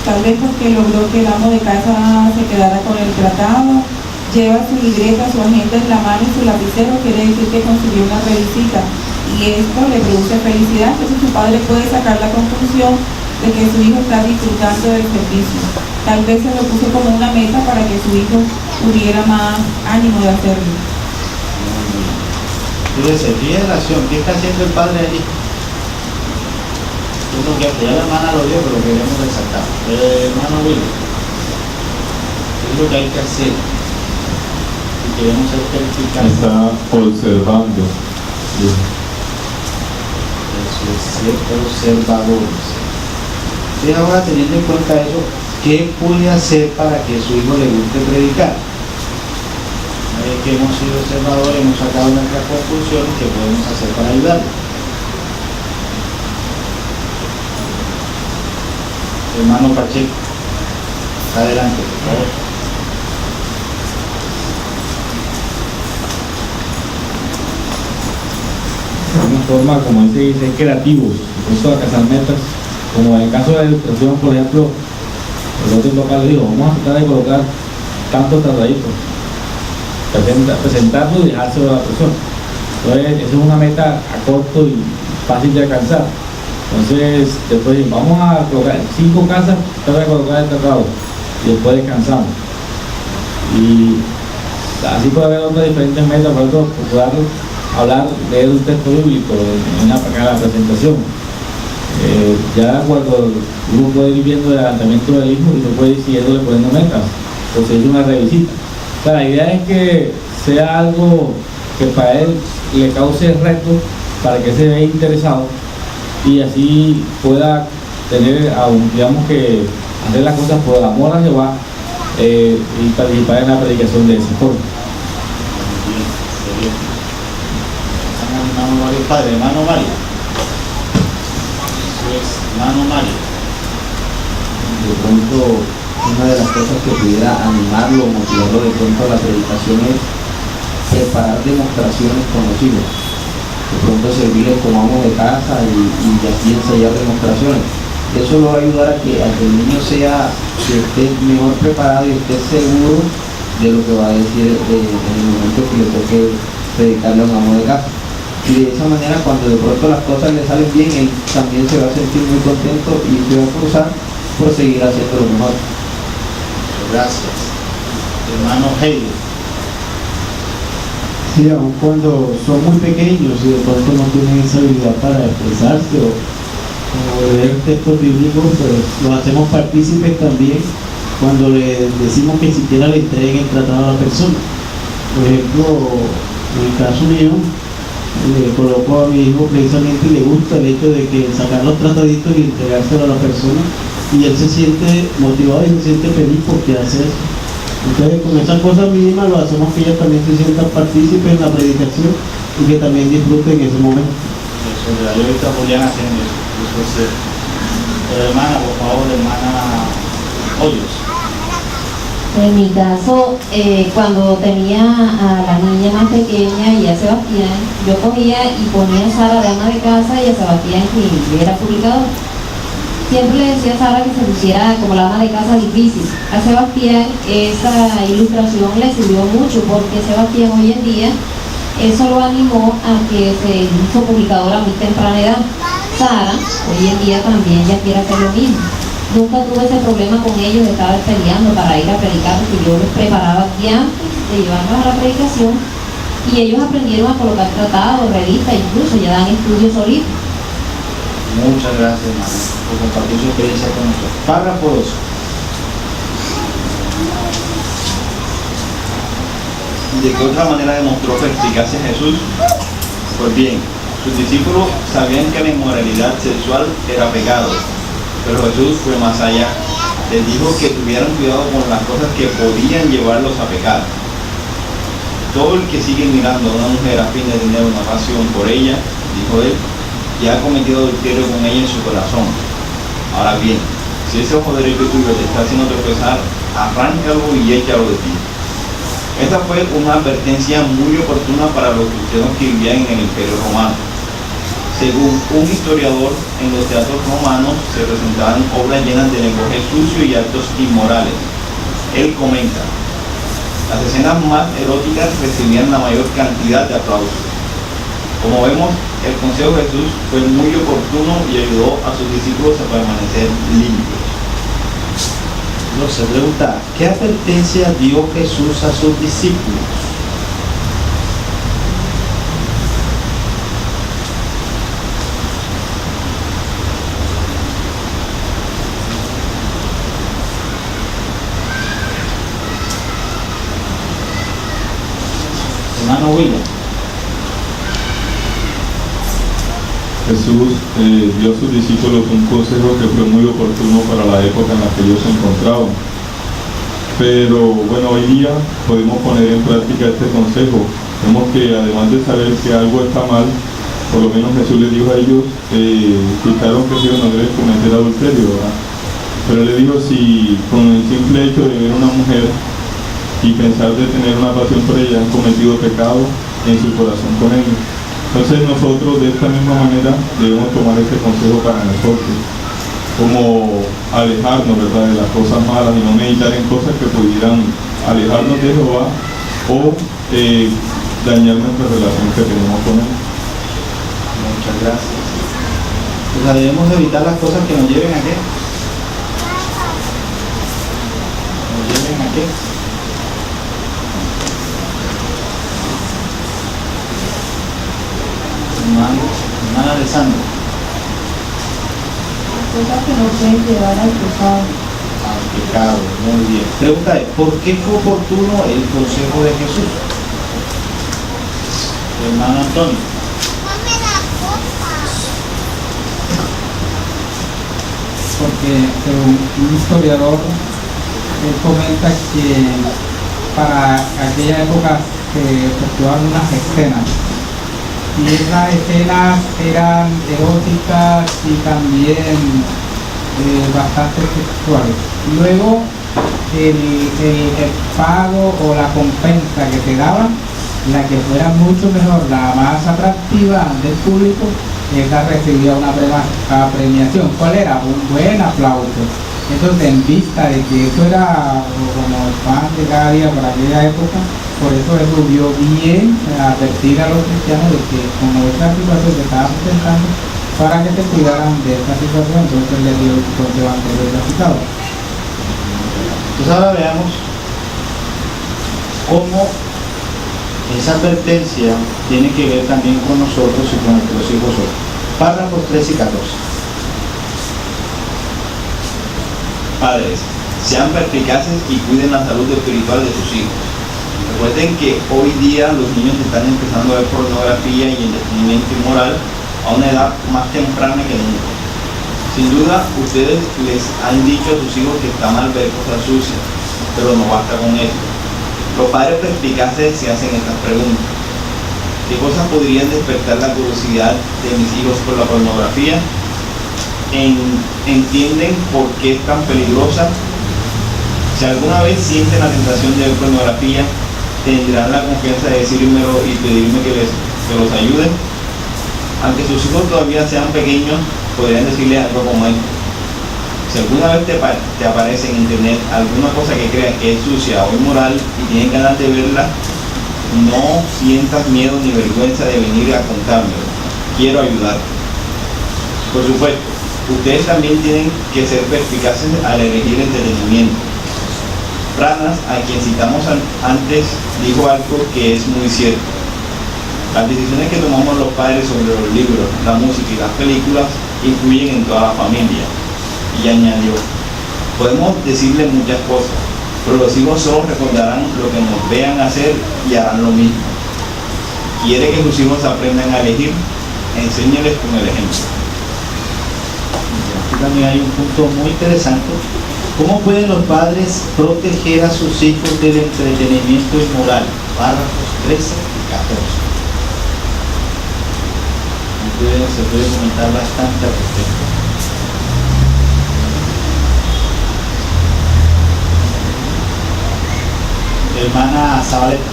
tal vez porque logró que el amo de casa se quedara con el tratado, lleva su libreta, su agenda en la mano y su lapicero, quiere decir que consiguió una revisita y esto le produce felicidad. Entonces su padre puede sacar la conclusión de que su hijo está disfrutando del servicio. Tal vez se lo puso como una meta para que su hijo tuviera más ánimo de hacerlo. Fíjese, relación, ¿qué está haciendo el padre allí? Que ya la hermana lo vio, pero queremos resaltar. Hermano Willy, ¿qué es lo que hay que hacer? queremos ser perspicaces. Está observando. Eso es ser observadores. Entonces ahora, teniendo en cuenta eso, ¿qué puede hacer para que su hijo le guste predicar? Una vez que hemos sido observadores, hemos sacado nuestras conclusiones, ¿qué podemos hacer para ayudarlo? Hermano Pacheco, adelante, por favor. Una forma, como dice, ser creativos, dispuestos a alcanzar metas, como en el caso de la ilustración, por ejemplo, el otro papá le dijo, vamos a tratar de colocar tantos trataditos, presentarlo y dejárselo a la persona. Entonces, esa es una meta a corto y fácil de alcanzar. Entonces, después vamos a colocar 5 casas, trata de colocar el tratado y después descansamos. Y así puede haber otras diferentes metas, por ejemplo, procurar hablar, leer un texto bíblico en la presentación. Ya cuando uno puede ir viendo el adelantamiento del hijo y se puede ir siguiéndole poniendo metas, o se hizo una revisita. O sea, la idea es que sea algo que para él le cause reto, para que se vea interesado y así pueda tener, digamos que hacer las cosas por amor a Jehová y participar en la predicación de esa forma. Hermano Mario, padre, hermano Mario. Eso es, hermano Mario. De pronto, una de las cosas que pudiera animarlo, motivarlo de pronto a la predicación es preparar demostraciones con los hijos. De pronto servirles como amos de casa y así ensayar demostraciones. Eso lo va a ayudar a que el niño que esté mejor preparado y esté seguro de lo que va a decir en el momento que le toque predicarle a un amo de casa. Y de esa manera, cuando de pronto las cosas le salen bien, él también se va a sentir muy contento y se va a esforzar por seguir haciendo lo mejor. Gracias. Hermano Heide. Sí, aun cuando son muy pequeños y de pronto no tienen esa habilidad para expresarse o leer textos bíblicos, pues los hacemos partícipes también cuando le decimos que siquiera le entreguen el tratado a la persona. Por ejemplo, en el caso mío, le coloco a mi hijo precisamente y le gusta el hecho de que sacar los trataditos y entregárselo a la persona y él se siente motivado y se siente feliz porque hace eso. Entonces, con esas cosas mínimas lo hacemos que ellas también se sientan partícipes en la predicación y que también disfruten ese momento. Eso, yo he visto a Julián haciendo eso es cierto. Pero hermana, por favor, hermana Hoyos. En mi caso, cuando tenía a la niña más pequeña y a Sebastián, yo cogía y ponía a Sara de ama de casa y a Sebastián que era publicador. Siempre le decía a Sara que se pusiera como la ama de casa difícil. A Sebastián esa ilustración le sirvió mucho porque Sebastián hoy en día eso lo animó a que se hizo publicador a muy temprana edad. Sara hoy en día también ya quiere hacer lo mismo. Nunca tuve ese problema con ellos de estar peleando para ir a predicar porque yo los preparaba ya antes de llevarlos a la predicación y ellos aprendieron a colocar tratados, revistas, incluso ya dan estudios solitos. Muchas gracias, hermano, por compartir su experiencia con nosotros. Párrafo 2. ¿De qué otra manera demostró perspicacia Jesús? Pues bien, sus discípulos sabían que la inmoralidad sexual era pecado, pero Jesús fue más allá. Les dijo que tuvieran cuidado con las cosas que podían llevarlos a pecar. Todo el que sigue mirando a una mujer a fin de tener una pasión por ella, dijo él, ya ha cometido adulterio con ella en su corazón. Ahora bien, si ese ojo derecho tuyo te está haciendo tropezar, arráncalo y échalo de ti. Esta fue una advertencia muy oportuna para los cristianos que vivían en el Imperio Romano. Según un historiador, en los teatros romanos se presentaban obras llenas de lenguaje sucio y actos inmorales. Él comenta, las escenas más eróticas recibían la mayor cantidad de aplausos. Como vemos, el consejo de Jesús fue muy oportuno y ayudó a sus discípulos a permanecer limpios. Se pregunta, ¿qué advertencia dio Jesús a sus discípulos? Hermano William. Jesús dio a sus discípulos un consejo que fue muy oportuno para la época en la que ellos se encontraban. Pero bueno, hoy día podemos poner en práctica este consejo. Vemos que además de saber que algo está mal, por lo menos Jesús les dijo a ellos, quitaron que ellos no deben cometer adulterio, ¿verdad? Pero le dijo, si con el simple hecho de ver a una mujer y pensar de tener una pasión por ella han cometido pecado en su corazón con ella. Entonces nosotros de esta misma manera debemos tomar este consejo para nosotros, como alejarnos, ¿verdad?, de las cosas malas y no meditar en cosas que pudieran alejarnos de Jehová o dañar nuestra relación que tenemos con Él. Muchas gracias. O sea, debemos evitar las cosas que nos lleven a qué. ¿Nos lleven a qué? Hermana Alessandra. Cosas que nos pueden llevar al pecado. Al pecado, muy bien. Pregunta es, ¿por qué fue oportuno el consejo de Jesús? Hermano Antonio. Porque un historiador comenta que para aquella época se efectuaban unas escenas y esas escenas eran eróticas y también bastante sexuales. Luego el pago o la compensa que te daban, la que fuera mucho mejor, la más atractiva del público, esa recibía una premiación. ¿Cuál era? Un buen aplauso. Entonces, en vista de que eso era como el pan de cada día para aquella época, por eso Jesús vio bien advertir a los cristianos de que como esta situación que estaban presentando, para que se cuidaran de esta situación, entonces les dio el consejo anterior citado. Entonces ahora veamos cómo esa advertencia tiene que ver también con nosotros y con nuestros hijos hoy. Párrafos 13 y 14. Padres, sean perspicaces y cuiden la salud espiritual de sus hijos. Recuerden que hoy día los niños están empezando a ver pornografía y entretenimiento inmoral a una edad más temprana que nunca. Sin duda, ustedes les han dicho a sus hijos que está mal ver cosas sucias, pero no basta con eso. Los padres perspicaces se hacen estas preguntas. ¿Qué cosas podrían despertar la curiosidad de mis hijos por la pornografía? ¿Entienden por qué es tan peligrosa? Si alguna vez sienten la tentación de ver pornografía, ¿tendrán la confianza de decírmelo y pedirme que los ayude? Aunque sus hijos todavía sean pequeños, podrían decirles algo como esto. Si alguna vez te aparece en internet alguna cosa que creas que es sucia o inmoral y tienes ganas de verla, no sientas miedo ni vergüenza de venir a contármelo. Quiero ayudarte. Por supuesto, ustedes también tienen que ser perspicaces al elegir entretenimiento. Ranas, a quien citamos antes, dijo algo que es muy cierto. Las decisiones que tomamos los padres sobre los libros, la música y las películas influyen en toda la familia. Y añadió, podemos decirle muchas cosas, pero los hijos solo recordarán lo que nos vean hacer y harán lo mismo. ¿Quiere que sus hijos aprendan a elegir? Enséñeles con el ejemplo. Aquí también hay un punto muy interesante. ¿Cómo pueden los padres proteger a sus hijos del entretenimiento inmoral? Párrafos 13 y 14. Se puede comentar bastante al respecto. Hermana Zabaleta.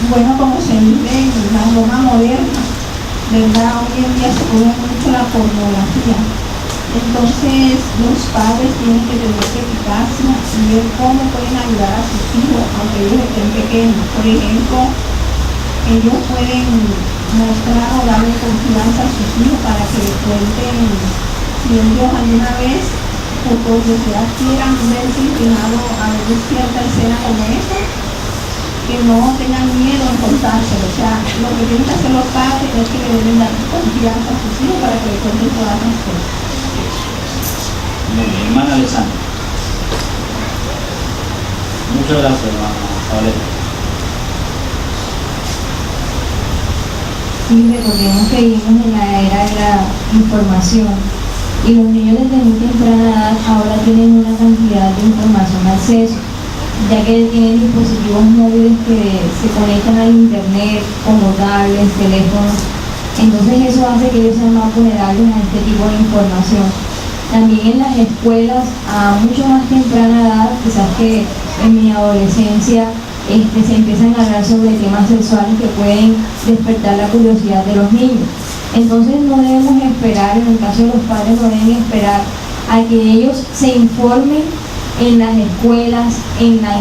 Bueno, como se vive en la Roma moderna, ¿verdad? Hoy en día se cuida mucho la pornografía. Entonces, los padres tienen que tener eficacia y ver cómo pueden ayudar a sus hijos, aunque ellos estén pequeños. Por ejemplo, ellos pueden mostrar o darle confianza a sus hijos para que les cuenten si ellos alguna vez o por curiosidad quieran verse inclinados a ver cierta escena como esa, que no tengan miedo en contárselo. O sea, lo que tienen que hacer los padres es que le deben dar confianza a sus hijos para que les cuenten todas las cosas. Muy bien, hermana Alessandra. Muchas gracias, hermano. Vale. Sí, recordemos que vivimos en la era de la información y los niños desde muy temprana edad ahora tienen una cantidad de información al acceso, ya que tienen dispositivos móviles que se conectan al internet como tablets, teléfonos. Entonces eso hace que ellos sean más vulnerables a este tipo de información. También en las escuelas a mucho más temprana edad, quizás que en mi adolescencia se empiezan a hablar sobre temas sexuales que pueden despertar la curiosidad de los niños. Entonces no debemos esperar, en el caso de los padres no deben esperar a que ellos se informen en las escuelas, en la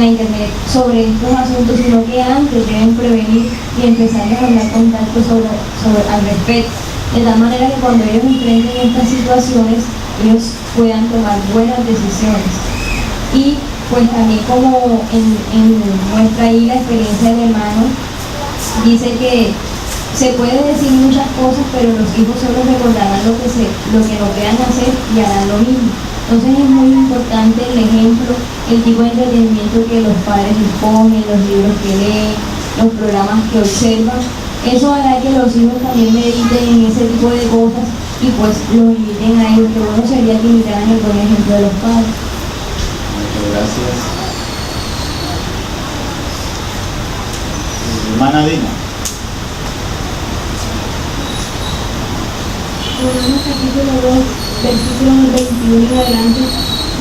internet sobre estos asuntos, sino que antes deben prevenir y empezar a hablar contacto al respecto, de tal manera que cuando ellos enfrenten estas situaciones ellos puedan tomar buenas decisiones. Y pues también como en nuestra ahí la experiencia del hermano dice que se puede decir muchas cosas, pero los hijos solo recordarán lo que no vean hacer y harán lo mismo. Entonces es muy importante el ejemplo, el tipo de entretenimiento que los padres disponen, los libros que leen, los programas que observan. Eso hará que los hijos también mediten en ese tipo de cosas y pues los inviten a ellos, que bueno sería que imitaran el buen ejemplo de los padres. Muchas gracias. Hermana Dina. Romanos capítulo 2, versículos 21 en adelante,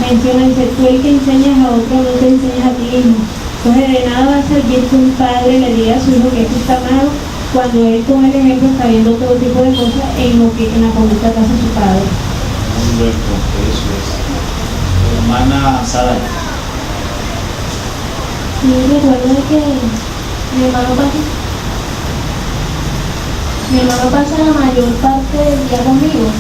menciona, dice, tú el que enseñas a otro no te enseñas a ti mismo. Entonces de nada va a servir que un padre le diga a su hijo que esto está malo, cuando él con el ejemplo está viendo todo tipo de cosas en la conducta que hace su padre. Muy buen punto, eso es. Hermana Sara. Sí, recuerdo que mi hermano pasa la mayor parte del día conmigo,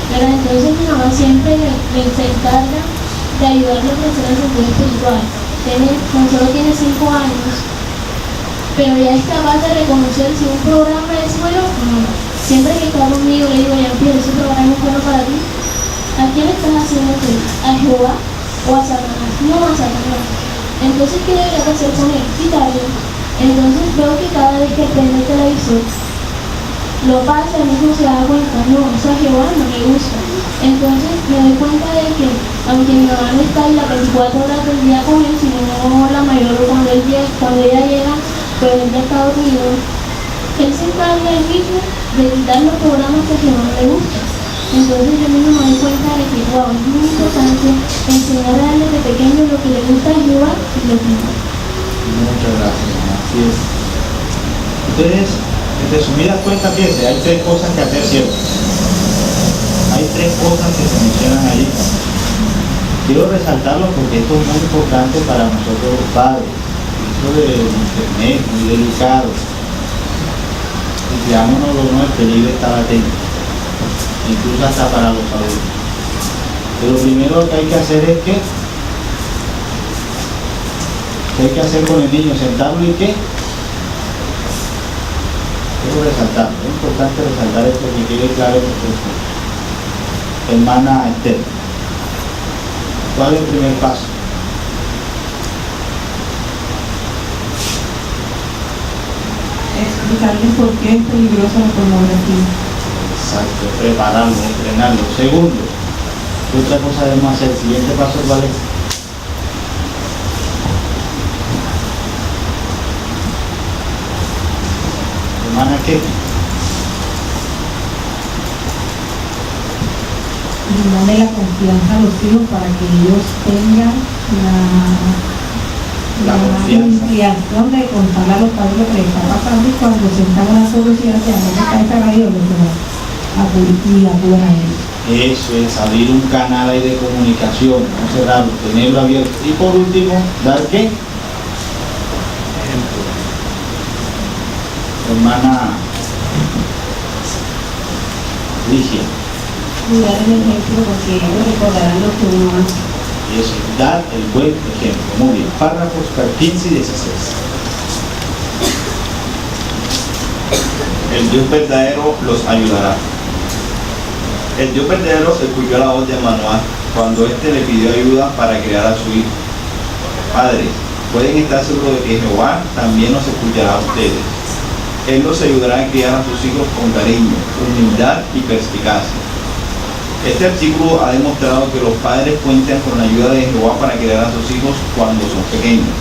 pero entonces mi mamá siempre se encarga de ayudarle a crecer en el sentido espiritual. Tan solo tiene 5 años, pero ya es capaz de reconocer si un programa es bueno o no. Siempre que está conmigo le digo, Jean-Pierre, ese programa es bueno para ti. ¿A quién le estás haciendo creer? ¿A Jehová o a Satanás? No, a Satanás. Entonces, ¿qué debería hacer con él? Quitarlo. Entonces veo que cada vez que prende el televisor lo pasa, el mismo se da cuenta, no, eso a Jehová no le gusta. Entonces me doy cuenta de que aunque mi mamá no está ahí las 24 horas del día con él, sino la mayor, cuando ella llega, pues él ya está dormido, él se encarga él mismo de quitar los programas que a Jehová no le gusta. Entonces yo mismo me doy cuenta de que wow, es muy importante enseñar a él desde pequeño lo que le gusta a Jehová y lo que no. Muchas gracias, hermana. Así es. Ustedes, en resumidas cuentas, fíjense, hay 3 cosas que hacer, ¿cierto? Hay 3 cosas que se mencionan ahí. Quiero resaltarlo porque esto es muy importante para nosotros los padres. Esto del internet, muy delicado. Y creámonos lo nuestro, el peligro está latente. Incluso hasta para los adultos. Pero lo primero que hay que hacer es ¿qué hay que hacer con el niño? Sentarlo y ¿qué? Quiero resaltar, es importante resaltar esto que quede claro en nuestro punto. Hermana Esther, ¿cuál es el primer paso? Explicarles por qué es peligrosa la pornografía. Exacto, prepararlo, entrenarlo. Segundo, ¿qué otra cosa debemos hacer? El siguiente paso, ¿cuál es? Hermana, ¿qué? Brindarle la confianza a los hijos para que ellos tengan la inspiración de contarle a los padres lo que les está pasando, y cuando sientan una curiosidad de dónde está esta radio, lo que acuden a ellos. Eso es, abrir un canal ahí de comunicación, no cerrarlo, tenerlo abierto. Y por último, ¿dar qué? Ejemplo. Hermana Ligia. Dar el ejemplo porque ellos recordarán lo que uno hace. Y eso, dar el buen ejemplo. Muy bien, párrafos 15 y 16. El Dios verdadero los ayudará. El Dios verdadero escuchó la voz de Manoah cuando éste le pidió ayuda para criar a su hijo. Padres, pueden estar seguros de que Jehová también los escuchará a ustedes. Él los ayudará a criar a sus hijos con cariño, humildad y perspicacia. Este artículo ha demostrado que los padres cuentan con la ayuda de Jehová para criar a sus hijos cuando son pequeños.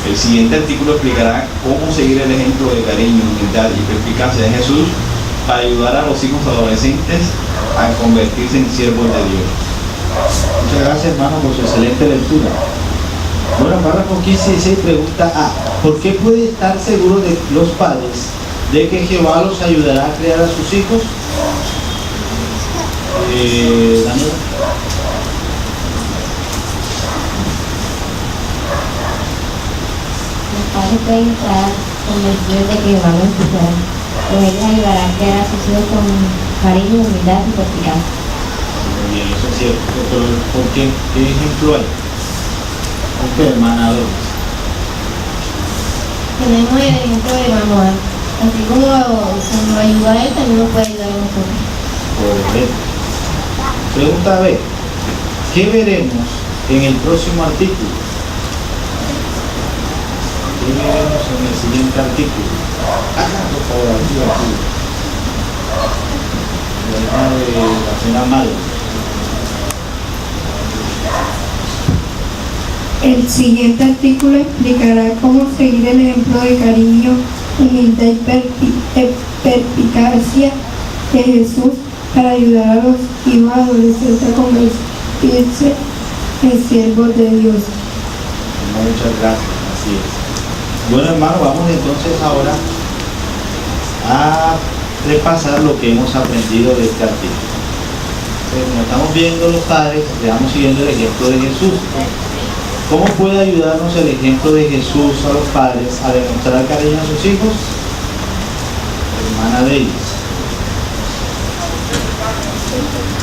El siguiente artículo explicará cómo seguir el ejemplo de cariño, humildad y perspicacia de Jesús para ayudar a los hijos adolescentes a convertirse en siervos de Dios. Muchas gracias, hermano, por su excelente lectura. Bueno, párrafo 15 dice, pregunta A. ¿Por qué puede estar seguro de los padres de que Jehová los ayudará a criar a sus hijos? Daniel. Los padres pueden estar convencidos de que Jehová los escuchará, o Él les ayudará a criar a sus hijos con cariño, humildad y perspicacia. Muy bien, eso es cierto. Pero ¿por qué? ¿Qué ejemplo hay? ¿Por qué, hermana Doris? Tenemos el ejemplo de Manuel. Así como lo ayudó a él, también nos puede ayudar a nosotros. Correcto. Pregunta B. ¿Qué veremos en el próximo artículo? ¿Qué veremos en el siguiente artículo? Por favor, aquí. La señora Mal. El siguiente artículo explicará cómo seguir el ejemplo de cariño, humildad y perspicacia de Jesús para ayudar a los hijos adolescentes a convertirse en siervos de Dios. Muchas gracias, así es. Bueno, hermano, vamos entonces ahora a repasar lo que hemos aprendido de este artículo. Como estamos viendo los padres, estamos siguiendo el ejemplo de Jesús. ¿Cómo puede ayudarnos el ejemplo de Jesús a los padres a demostrar cariño a sus hijos? Hermana Davis.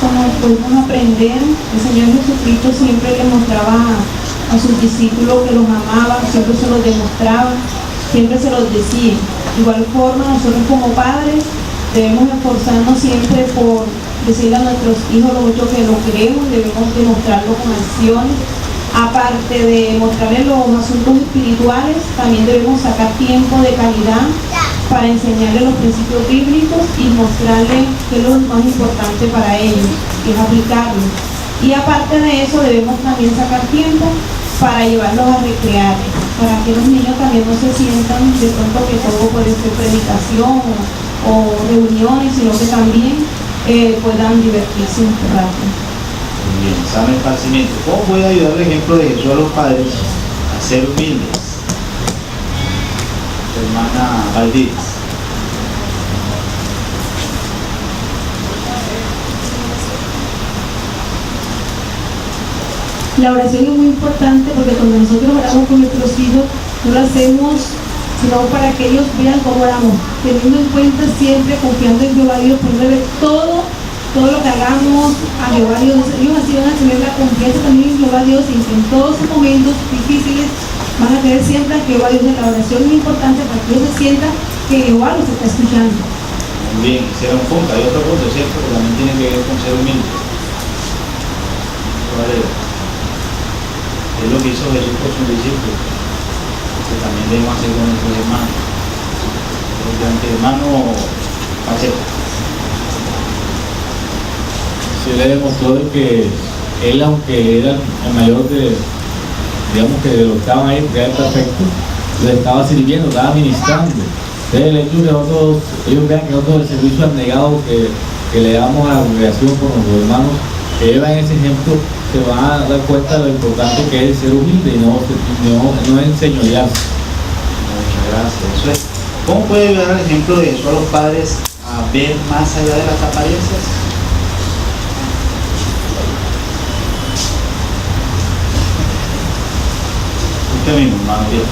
Como podemos aprender, el Señor Jesucristo siempre le mostraba a sus discípulos que los amaba, siempre se los demostraba, siempre se los decía. De igual forma, nosotros como padres debemos esforzarnos siempre por decirle a nuestros hijos lo mucho que lo queremos, debemos demostrarlo con acciones. Aparte de mostrarles los asuntos espirituales, también debemos sacar tiempo de calidad para enseñarles los principios bíblicos y mostrarles qué es lo más importante para ellos, que es aplicarlo. Y aparte de eso, debemos también sacar tiempo para llevarlos a recrear, para que los niños también no se sientan de pronto que todo puede ser predicación o reuniones, sino que también puedan divertirse un rato. Muy bien, sano esparcimiento. ¿Cómo puede ayudar el ejemplo de Jesús a los padres a ser humildes? Hermana Valdís. La oración es muy importante porque cuando nosotros oramos con nuestros hijos, no lo hacemos sino para que ellos vean cómo oramos, teniendo en cuenta siempre, confiando en Jehová Dios, ponerle todo lo que hagamos a Jehová Dios. Ellos así van a tener la confianza también en Jehová Dios y que en todos sus momentos difíciles van a tener siempre a Jehová Dios. La oración es importante para que ellos se sientan que Jehová los está escuchando. Muy bien, ese era un punto. Hay otro punto, ¿cierto? Que también tiene que ver con ser humilde. ¿Cuál es? Es lo que hizo Jesús con sus discípulos, que también debemos hacer con nuestros hermanos. De antemano, Pacheco. Sí, le demostró de que él, aunque era el mayor de, digamos que de los que estaban ahí, porque era perfecto, les estaba sirviendo, estaba ministrando. Entonces el hecho de que ellos vean que nosotros el servicio abnegado que le damos a la congregación con los hermanos, que ellos vean ese ejemplo, se van a dar cuenta de lo importante que es ser humilde y no enseñorearse. Muchas gracias. Eso es. ¿Cómo puede ayudar el ejemplo de Jesús a los padres a ver más allá de las apariencias? Usted mismo, hermano, bien.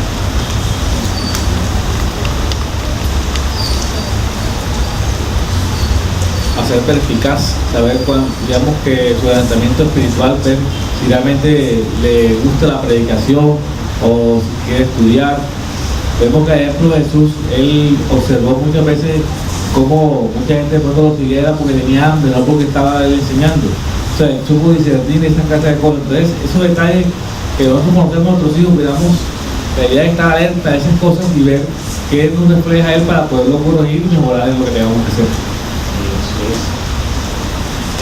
A ser perspicaz, saber digamos que su adelantamiento espiritual, ver si realmente le gusta la predicación o si quiere estudiar. Vemos que, por ejemplo, Jesús, él observó muchas veces cómo mucha gente de pronto lo siguiera porque tenía hambre, no porque estaba él enseñando. sea, supo discernir esta clase de cosas. Entonces, esos detalles que nosotros conocemos a nuestros hijos, veamos, la idea de estar alerta a esas cosas y ver qué nos refleja él para poderlo corregir y mejorar en lo que tengamos que hacer. Eso es.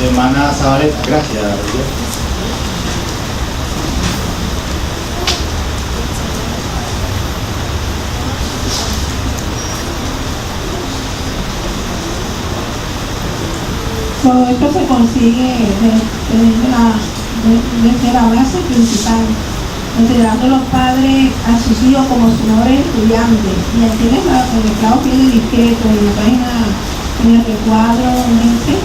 Hermana Zabaleta, gracias. Todo esto se consigue desde la base principal, considerando los padres a sus hijos como sus mejores estudiantes. Y aquí el clavo viene discreto, en la página, en el recuadro dice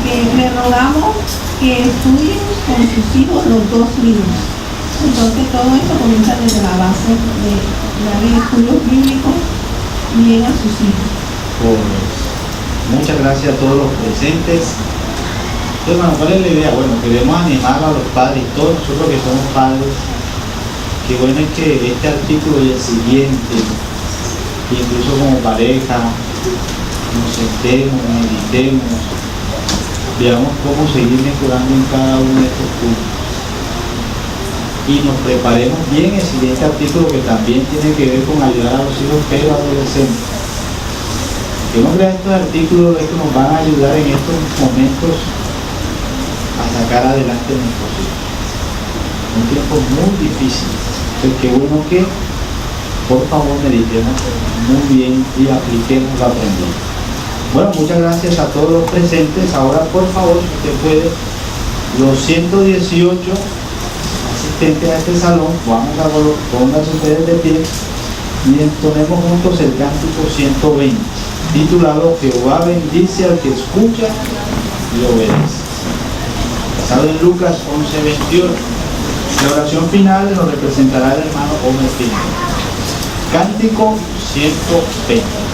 que le rogamos que estudien con sus hijos los dos libros. Entonces todo esto comienza desde la base de darle estudios bíblicos bien a sus hijos. Muchas gracias a todos los presentes. Hermano, ¿cuál es la idea? Bueno, queremos animar a los padres, todos nosotros que somos padres. Qué bueno es que este artículo y el siguiente, incluso como pareja, nos sentemos, meditemos, veamos cómo seguir mejorando en cada uno de estos puntos. Y nos preparemos bien el siguiente artículo, que también tiene que ver con ayudar a los hijos pero adolescentes. Que no crean estos artículos es que nos van a ayudar en estos momentos a sacar adelante a nuestros hijos. Un tiempo muy difícil. Entonces, qué bueno que, por favor, meditemos muy bien y apliquemos lo aprendido. Bueno, muchas gracias a todos los presentes. Ahora, por favor, si usted puede, los 118 asistentes a este salón, vamos a pónganse ustedes de pie y entonemos juntos el cántico 120. Titulado Jehová bendice al que escucha y obedece. Basado en Lucas 11:28. La oración final nos representará el hermano Homer Pinto. Cántico 120.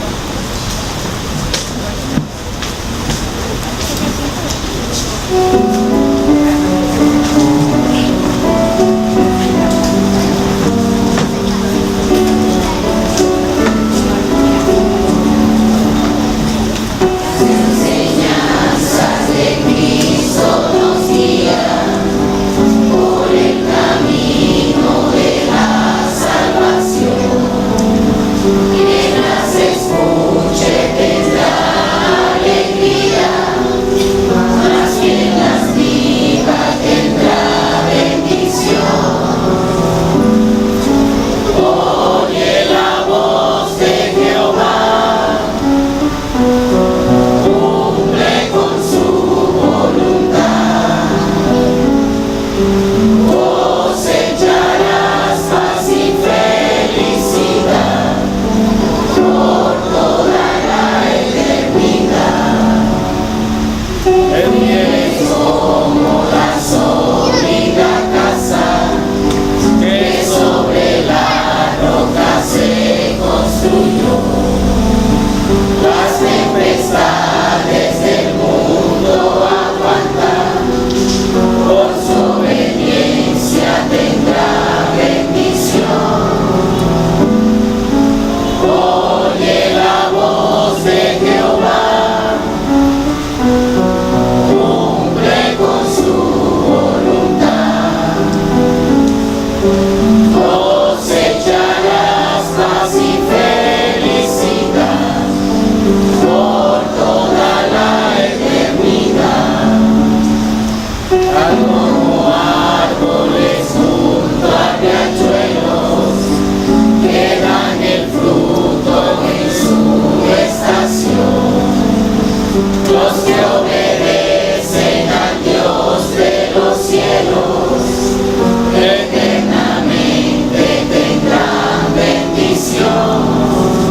Eternamente tendrán bendición.